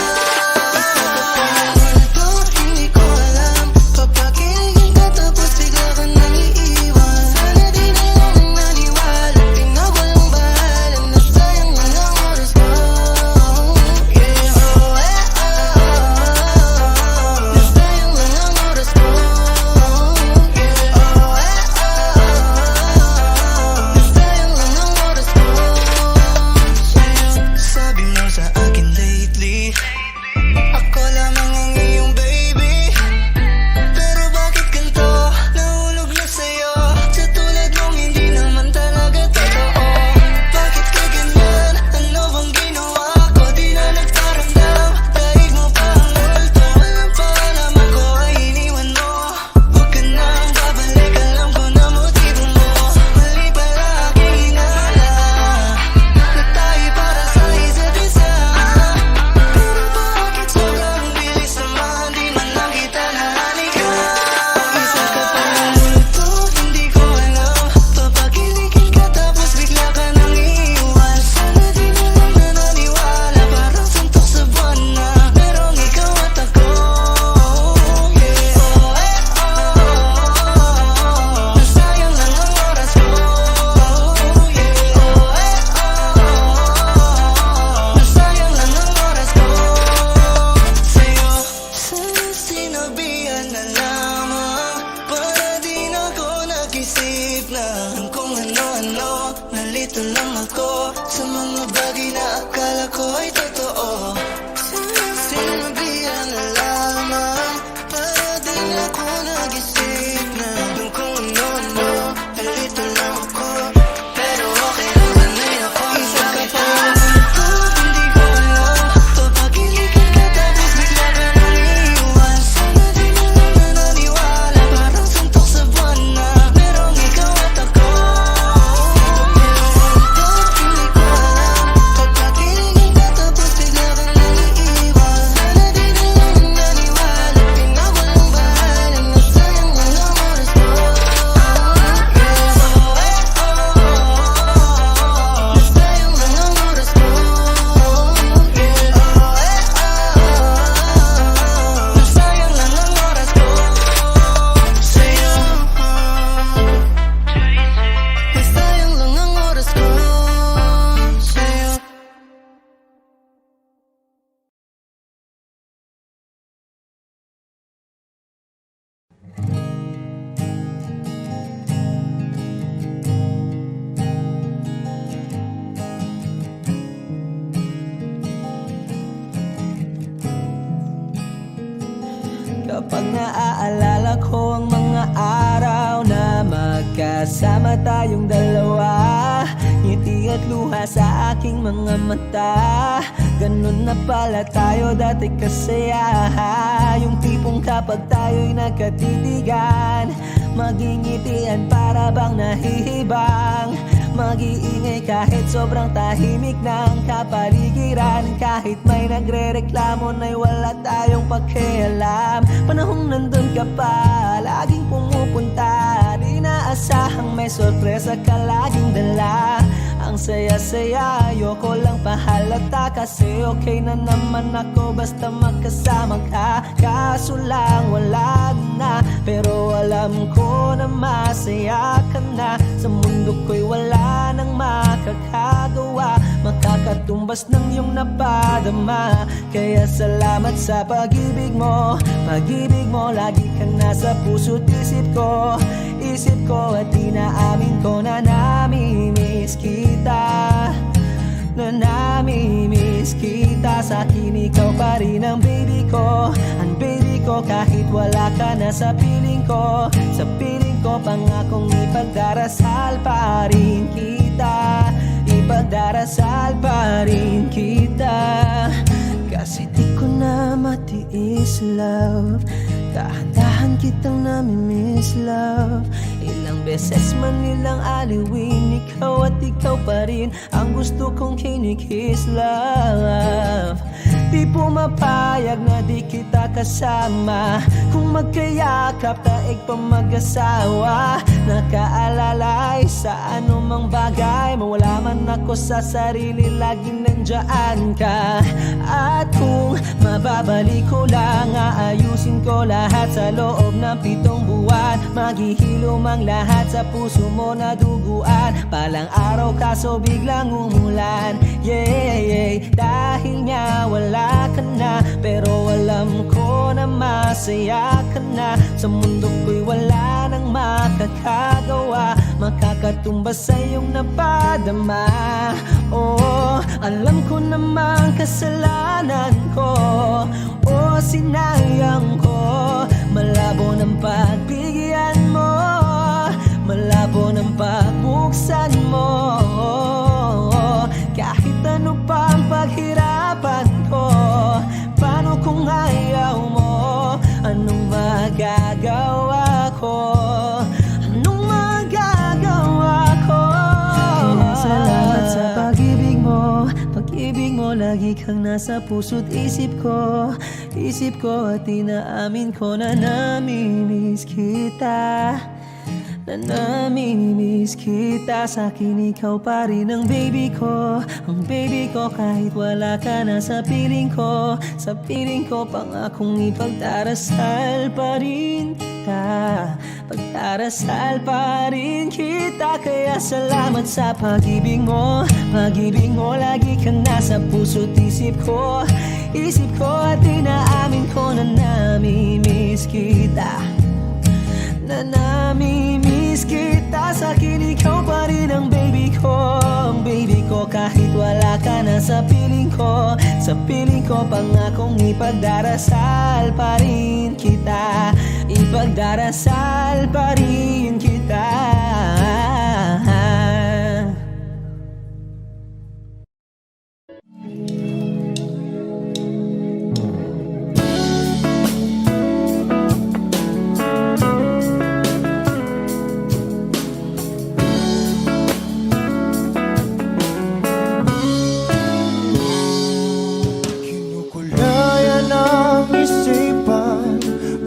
Isa ka pa multo, hindi ko alam, papakiligin ka tapos bigla ka nang iiwan. Sana di na lang naniwala, pinawalang bahala na sayang lang ang oras ko. Yeah, na sayang lang ang oras ko. Yeah, na sayang lang ang oras ko. Sabi mo sa akin lately, ako lamang ang iyong baby. Pero bakit ganito? Nahulog na sa'yo, sa tulad mong hindi naman talaga totoo. Bakit ka ganyan? Ano bang ginawa ko? Di na nagparamdam, daig mo pa ang multo. Alam pa alam ako ay iniwan mo. Huwag ka nang babalik, alam ko na motibo mo. Mali pala aking hinala, nagtayo para sa isa't isa. Pero bakit sobrang bilis naman, di man lang kita nahalikan. Isa ka pa multo, hindi ko alam, papakiligin ka tapos bigla ka nang iiwan. Sana di na lang na naniwala, parang suntok sa buwan na merong ikaw at ako. Yeah, nasayang lang ang oras ko. Yeah, nasayang lang ang oras ko sa'yo. Sana sinabihan na lamang para di na ako nag-isip na kung ano-ano. Nalito lang ako sa mga bagay na akala ko ay totoo. Sana sinabihan na lamang para di na ako nag-isip na kung ano-ano. Nalito lang ako pero okay lang sanay ako. Isa ka pa multo, hindi ko alam, papakiligin ka tapos bigla ka nang iiwan. Sana di na lang na naniwala, parang suntok sa buwan na merong ikaw at ako. Hindi ko alam, papakiligin ka tapos bigla ka nang iiwan. Sana di na lang naniwala, pinawalang bahala na sayang lang ang oras ko. Nasayang lang ang oras ko. Nasayang lang ang oras ko sa'yo. Nasayang lang ang oras ko sa'yo. Kapag naaalala ko ang mga araw na magkasama tayong dalawa, ngiti at luha sa aking mga mata. Ganun na pala tayo dati kasaya. Yung tipong kapag tayo'y nagkatitigan, magingitian para bang nahihibang. Mag-iingay kahit sobrang tahimik ng kapaligiran. Kahit may nagre-reklamo na'y wala tayong pakialam. Panahong nandun ka pa, laging pumupunta, di na inaasahang may sorpresa ka laging dala. Ang saya-saya, ayoko lang pahalata, kasi okay na naman ako basta magkasama ka. Kaso lang wala na, pero alam ko na masaya ka na. Sa mundo ko'y wala nang makakagawa, makakatumbas ng iyong napadama. Kaya salamat sa pag-ibig mo, pag-ibig mo. Lagi ka nasa puso't isip ko, isip ko. At inaamin ko na namimiss kita, na namimiss kita. Sa akin ikaw pa rin ang baby ko, ang baby ko. Kahit wala ka na sa piling ko, sa piling ko. Pangakong ipagdarasal pa rin kita, ipagdarasal pa rin kita. Kasi di ko na matiis, love, dahan-dahan kitang namimiss, love. Ilang beses man nilang aliwin, ikaw at ikaw pa rin ang gusto kong kinikiss, love. Di pumapayag na di kita kasama, kung magkayakap taig pa mag-asawa. Nakaalalay sa anumang bagay, mawala man ako sa sarili, laging nandyan ka. At kung mababalik ko lang, aayusin ko lahat sa loob ng 7 buwan. Maghihilom ang lahat sa puso mo na duguan. Palang araw kaso biglang umulan, yeah. Dahil nga wala ka na, pero alam ko na masaya ka na. Sa mundo ko'y wala nang makakagawa, makakatumbas sa iyong napadama. Oh, alam ko namang kasalanan ko, oh, sinayang ko. Malabo ng pagbigyan mo, malabo ng pagbuksan mo. Kahit ano pa ang paghirapan ko, paano kung ayaw mo? Anong magagawa ko? Anong magagawa ko? Kaya salamat sa pag-ibig mo, pag-ibig mo. Lagi kang nasa puso't isip ko, isip ko. At inaamin ko na namimiss kita, na namimiss kita. Sa akin ikaw pa rin ang baby ko, ang baby ko. Kahit wala ka na sa piling ko, sa piling ko. Pangakong ipagdarasal pa rin kita, pagdarasal pa rin kita. Kaya salamat sa pag-ibig mo, pag-ibig mo. Lagi kang nasa puso't isip ko, isip ko. At inaamin ko na namimiss kita, na namimiss kita. Sa akin ikaw pa rin ang baby ko, ang baby ko. Kahit wala ka na sa piling ko, sa piling ko. Pangakong ipagdarasal pa rin kita, ipagdarasal pa rin kita.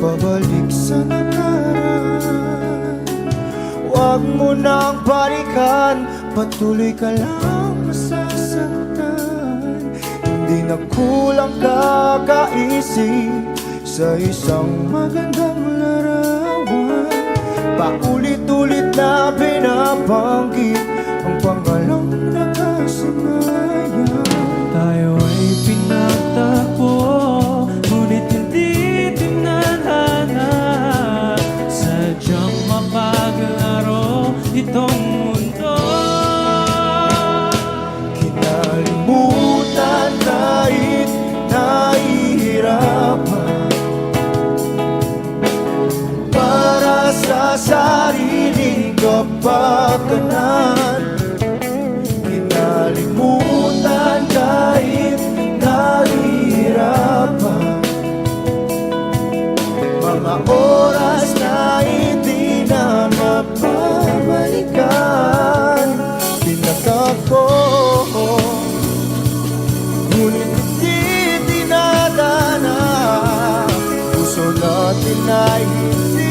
Pabalik sa nakaraan, huwag mo nang balikan, patuloy ka lang masasaktan. Hindi na kulang kakaisip sa isang magandang larawan. Paulit-ulit na binabanggit ang pangalang nakasanayan. Tayo ay pinagtagpo, ngunit hindi tinadhana. Sadyang mapaglaro itong mundo. Kinalimutan kahit nahihirapan, para sa sariling kapakanan. Kinalimutan kahit nahihirapan, mga oras na hindi na mapabalikan. Tinatag ko, ngunit hindi dinadana. Puso natin ay hindi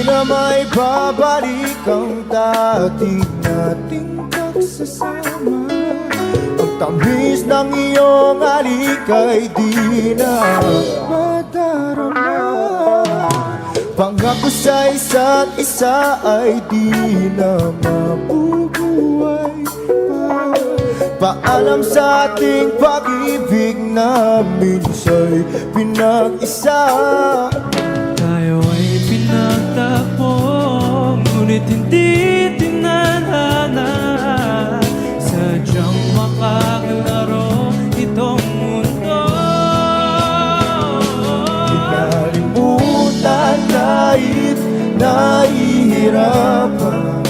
na may babalik ang dati nating pagsasama. Ang tamis ng iyong halik ay di na madarama. Pangako sa isa't isa ay di na mabubuhay pa. Paalam sa ating pag-ibig na minsa'y pinag-isa. Tayo ay pinagtapos, ngunit hindi tinadhana. Sadyang makakalaro itong mundo. Kinalimutan kahit nahihirapan,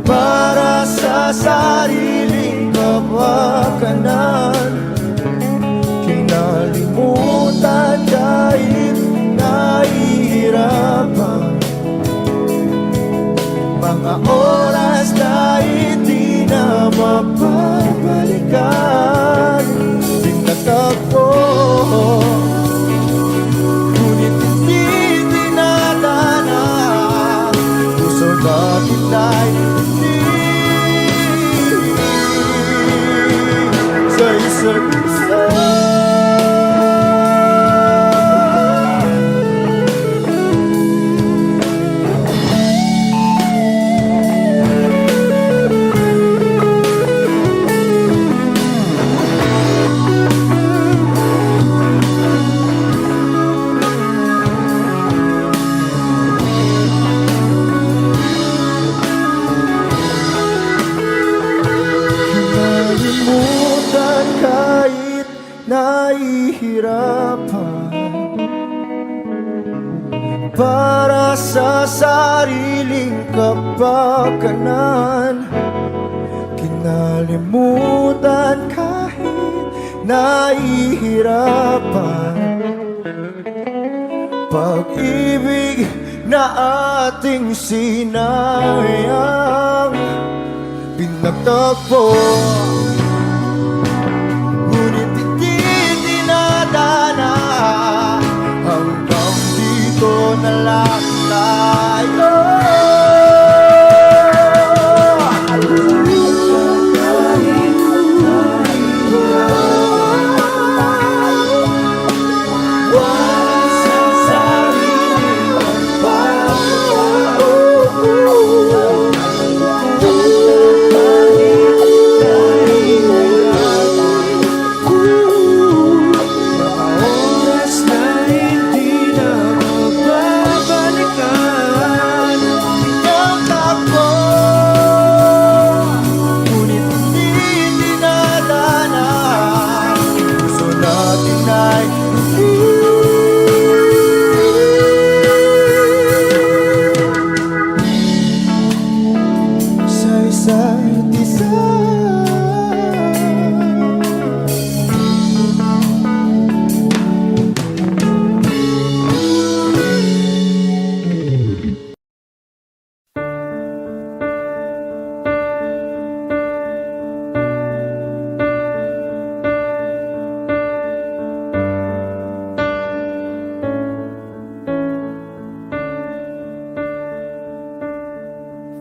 para sa sariling kapakanan. Kinalimutan kahit nahihirapan, mga oras na hindi na mapabalikan. Tinatagpo, ngunit hindi dinadana. Puso natin ay hindi sa isa't isa. Kinalimutan kahit nahihirapan, para sa sariling kapakanan. Kinalimutan kahit nahihirapan, pag-ibig na ating sinayang. Pinagtagpo, ngunit hindi dinadana. Hanggang dito na lang tayo.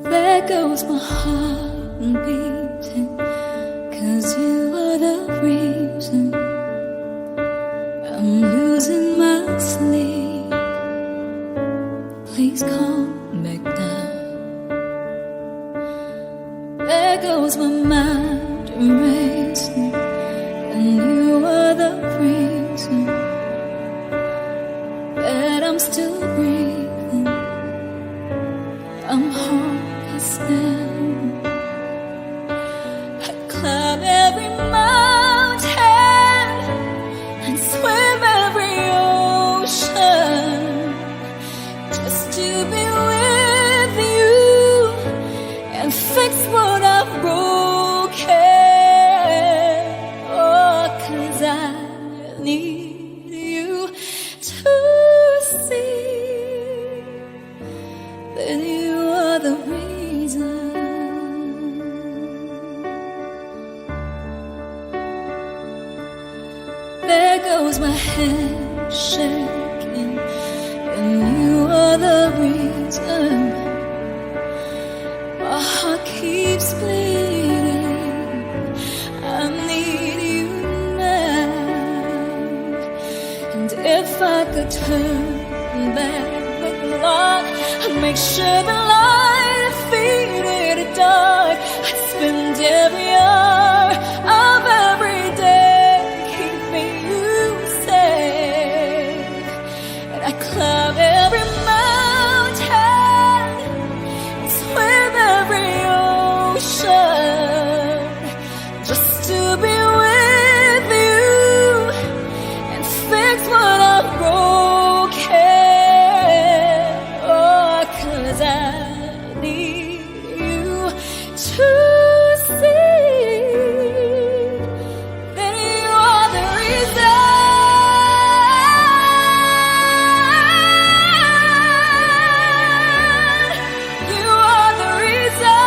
There goes my heart beating, 'cause you are the reason I'm losing my sleep. Please come back now. There goes my mind racing, and you are the reason that I'm still breathing. I'm hopeless now. I climb every mountain and swim every ocean just to be with you and fix what I've broken. Oh, 'cause I need you to see that you are the reason could turn back the clock, I'd make sure the light faded to dark. I'd spend every hour of every day keeping you safe, and I'd climb every mountain and swim every ocean just to be with you and fix what I've broken. Oh, 'cause I need you to see that you are the reason. You are the reason.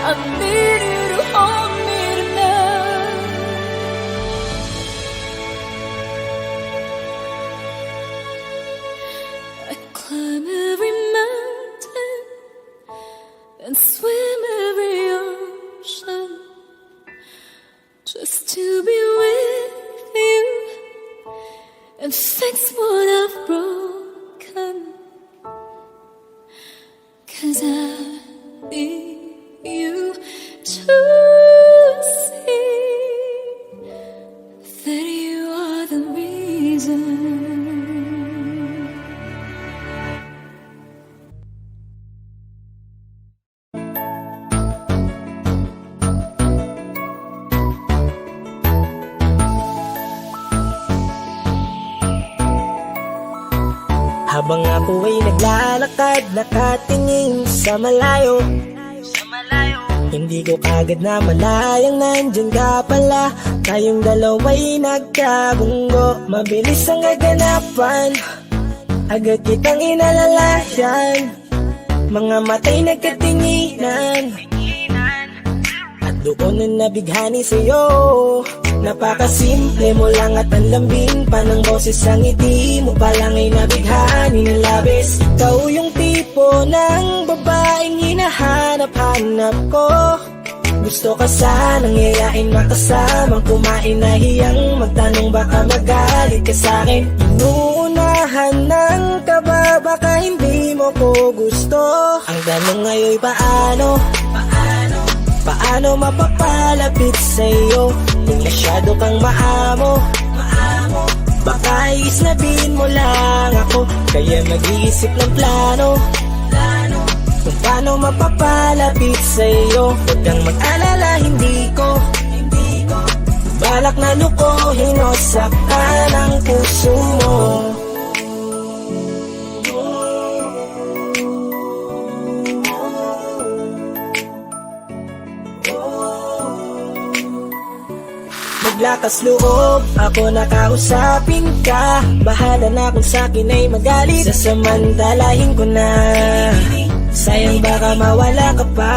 I need you to hold me tonight. I'd climb every mountain and swim every ocean just to be with you and fix what I've broken. 'Cause I need you to see that you are the reason. Habang ako ay naglalakad, nakatingin sa malayo, hindi ko kagad na malayang nandyan ka pala. Tayong dalawa'y nagkabunggo, mabilis ang kaganapan, agad kitang inalalayan. Mga matay nagkatinginan, at doon na nabighani sa'yo. Napakasimple mo lang at ang lambing pa ng boses. Ang ngiti mo pa lang ay nabighani ng labis. Ikaw yung tipo ng babaeng hinahanap-hanap ko. Gusto ka sanang yayain, makasamang kumain, nahiyang magtanong baka magalit ka sa'kin. Inuunahan ng kaba, baka hindi mo ko gusto. Ang tanong ngayon paano? Paano mapapalapit sa'yo? Kung masyado kang maamo, baka isnabin mo lang ako. Kaya mag-iisip ng plano, kung paano mapapalapit sa'yo. Huwag kang mag-alala, hindi ko balak na lukuhin o saktan ang puso mo. Maglakas loob, ako nakausapin ka. Bahala na kung sa'kin ay magalit, sasamantalahin ko na. Sayang baka mawala ka pa.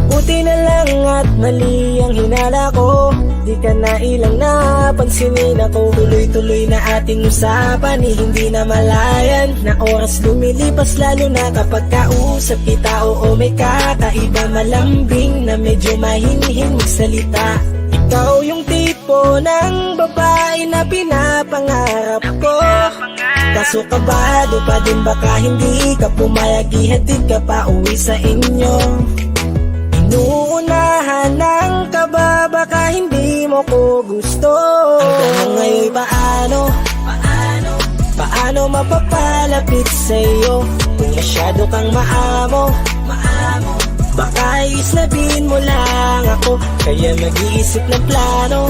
Buti na lang at mali ang hinala ko, di ka na ilang napansinin ako. Tuloy-tuloy na ating usapan, hindi na malayan. Na oras lumilipas lalo na kapag kausap kita. Oo, may kakaiba, malambing na medyo mahinhin magsalita. Ikaw yung tipo ng babae na pinapangarap ko. Kaso kabado pa din, baka hindi ka pumayag, ihatid ka pa uwi sa inyo. Inuunahan ng kaba, baka hindi mo ko gusto. Ang tanong ngayon paano? Paano mapapalapit sa'yo? Kung masyado kang maamo, baka isnabin mo lang ako. Kaya mag-iisip ng plano,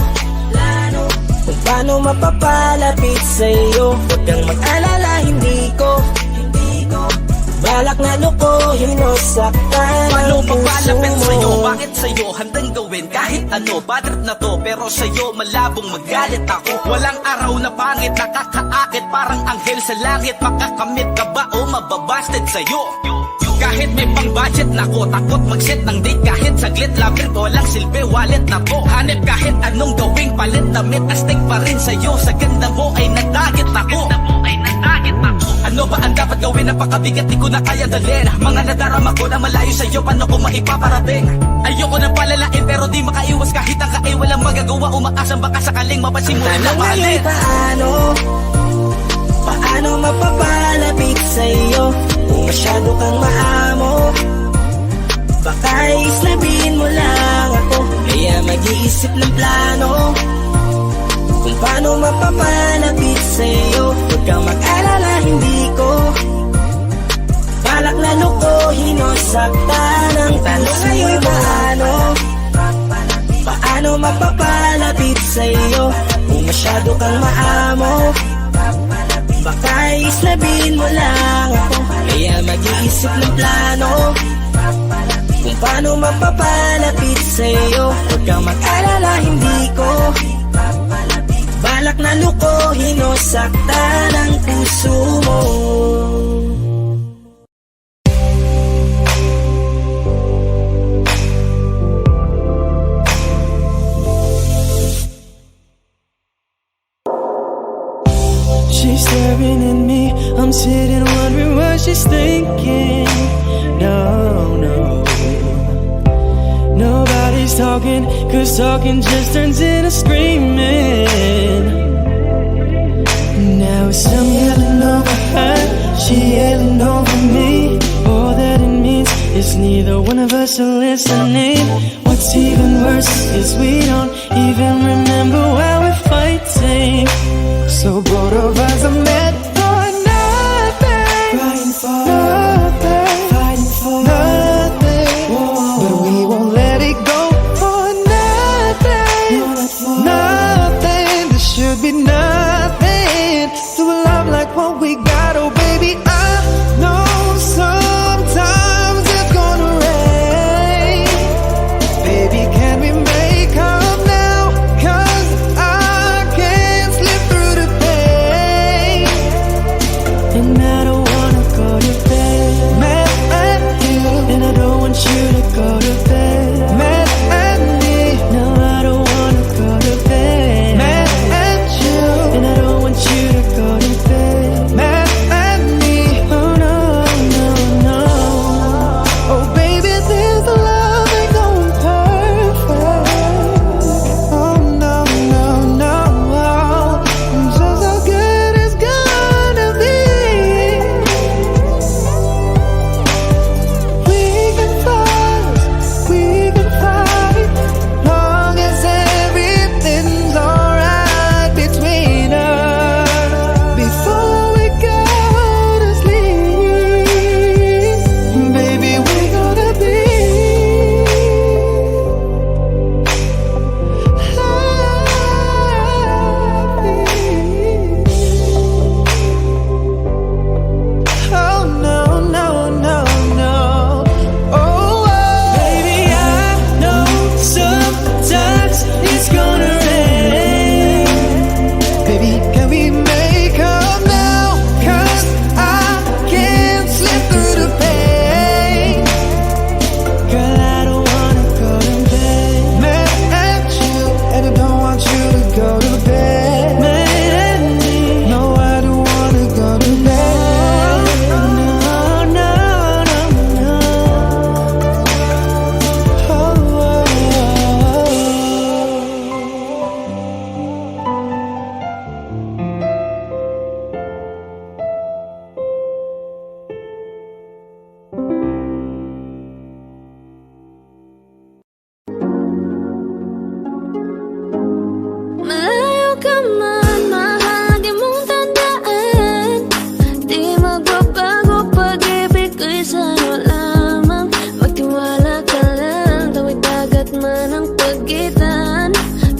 kung paano mapapalapit sa'yo. Huwag kang mag-alala, hindi ko balak na lukuhin o saktan ang Paano puso papalapit sa'yo? mo. Bakit sa'yo handang gawin kahit ano? Bad trip na to, pero sa'yo malabong magalit ako. Walang araw na pangit, nakakaakit parang anghel sa langit. Makakamit ka ba o mababasted sa'yo? Kahit may pang budget na ko, takot mag-set ng date kahit saglit. Labir ko lang silbi, wallet na to. Hanip kahit anong gawing palit, damit astig pa rin sa'yo. Sa ganda mo ay nadagit ako. Ano ba ang dapat gawin? gawin, napakabigat, di ko na kaya dalhin. Mga nadarama ko na malayo sa'yo, paano ko maipaparating? Ayoko na palalain pero di makaiwas, kahit ang kain walang magagawa. Umaasang baka sakaling mapasimulan na mahalin. Paano mapapalapit sa'yo kung masyado kang maamo? Baka islabin mo lang ako, kaya mag-iisip ng plano kung paano mapapalapit sa'yo. Huwag kang mag-alala, hindi ko balak na lukuhin o saktan ang tanong sa'yo'y paano mapapalapit sa'yo kung masyado kang maamo? Baka islabin mo lang ako, kaya mag-iisip ng plano kung paano mapapalapit sa'yo. Huwag kang mag-alala, hindi ko balak na lukuhin o saktan ang puso mo. She's staring at me, I'm sitting wondering what she's thinking. No, nobody's talking, cause talking just turns into screaming. Now it's I'm yelling over her, she yelling over me. All that it means is neither one of us are listening. What's even worse is we don't even remember why we're fighting. So both of us are meant for nothing, Fighting for nothing, fighting for nothing. But we won't let it go for nothing, nothing. There should be nothing to a love like what we got. Oh baby, I know sometimes it's gonna rain. Baby, can we make up now? 'Cause I can't slip through the pain. And I don't wanna go to bed, Mad at you, and I don't want you to go to bed. mad at me, No, I don't wanna go to bed, mad at you, and I don't want you to go to bed. mad at me. Oh no, no, no. Oh baby, this love ain't going perfect. Oh no, no, no. Just how good it's gonna be. We can fight, long as everything's alright between us. Before we go to sleep, baby, we're gonna be happy. Oh no, no, no, no. Oh, Baby, I know sometimes it's gonna rain. baby, can we make up now? 'Cause I can't slip through the pain. Girl, I don't wanna go to bed, Mad at you, and I don't want you to go to bed. mad at me. No, I don't wanna go to bed. No, no, no, no. Oh, Malayo ka man, mahal, lagi mong tandaan. Di magbabago, pag-ibig ko'y sa'yo lamang. Magtiwala ka lang, tawid dagat man ang pagitan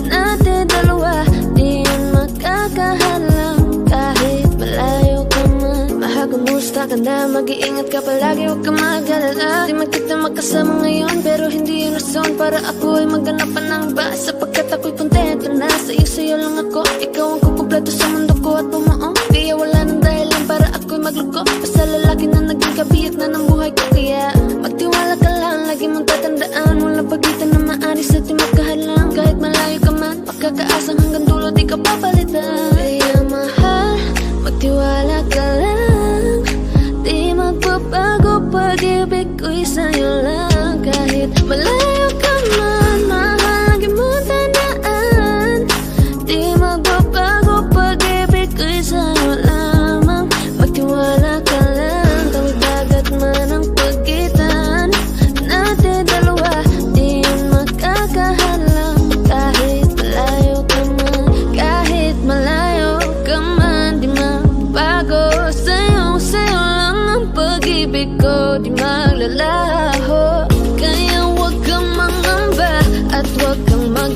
natin dalawa, di yun makakahalang. Kahit malayo ka man, mahal, kumusta ka na? Mag-iingat ka palagi, huwag ka mag-alala. Di man kita makasama ngayon, pero hindi yun rason para ako ay magganapan ng iba. Sapagkat ako'y kontento na sa'yo lang ako. Ikaw ang kukumpleto sa mundo ko at bumuo. Kaya wala nang dahilan para ako'y magluko. Basta lalaki na naging kabiyak na ng buhay ko. Kaya magtiwala ka lang, lagi mong tatandaan. Walang pagitan na maaris at di magkahalang. Kahit malayo ka man, makakaasang hanggang dulo di ka papalitan. Kaya mahal, magtiwala ka lang.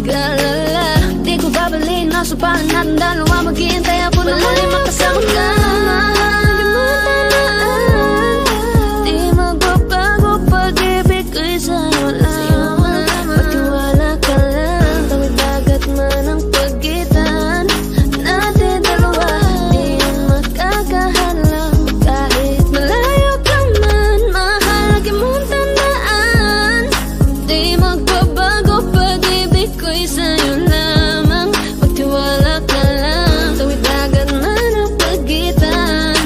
mag-alala. Di ko babaliin, nasa palan natin dalawa. Maghihintay ako na muli makasama ka. Lagi mo tandaan, di magbabago pag-ibig ko'y sa'yo lamang. Magtiwala ka lang, tawid dagat man ang pagitan natin dalawa. Di yan makakahalang kahit malayo ka man. Mahal, lagi mong tandaan, di magbabago pag-ibig ko'y sa'yo lamang. Magtiwala ka lang, tawid dagat man ang pagitan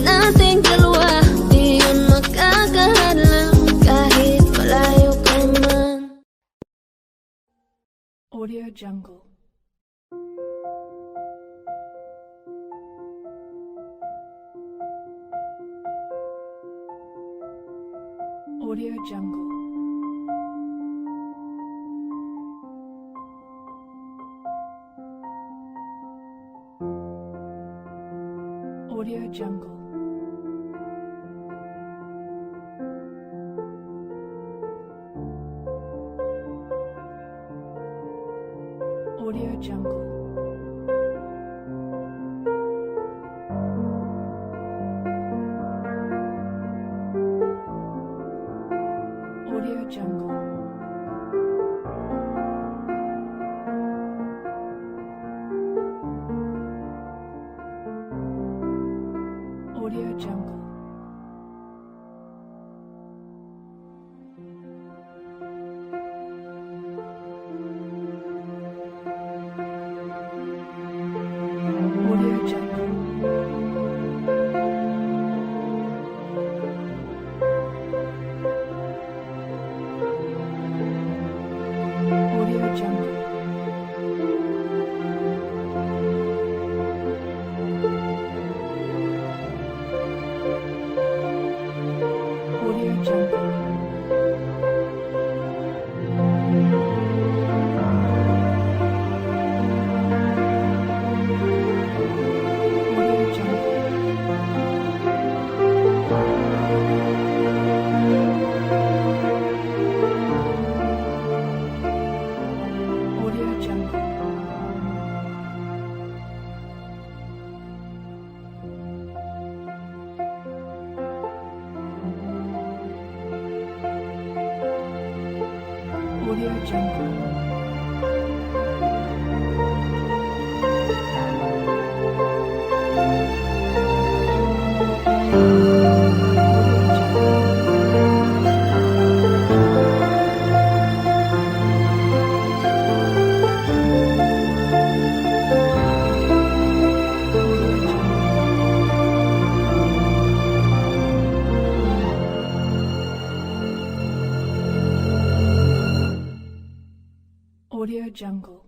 nating dalawa. Di yan makakahalang kahit malayo ka man. Audio Jungle. Audio Jungle. Audio Jungle. Audio Jungle. Audio Jungle. Audio Jungle. Audio Jungle. Audio Jungle. Audio Jungle. Audio Jungle. Audio Jungle. Audio Jungle. Audio Jungle.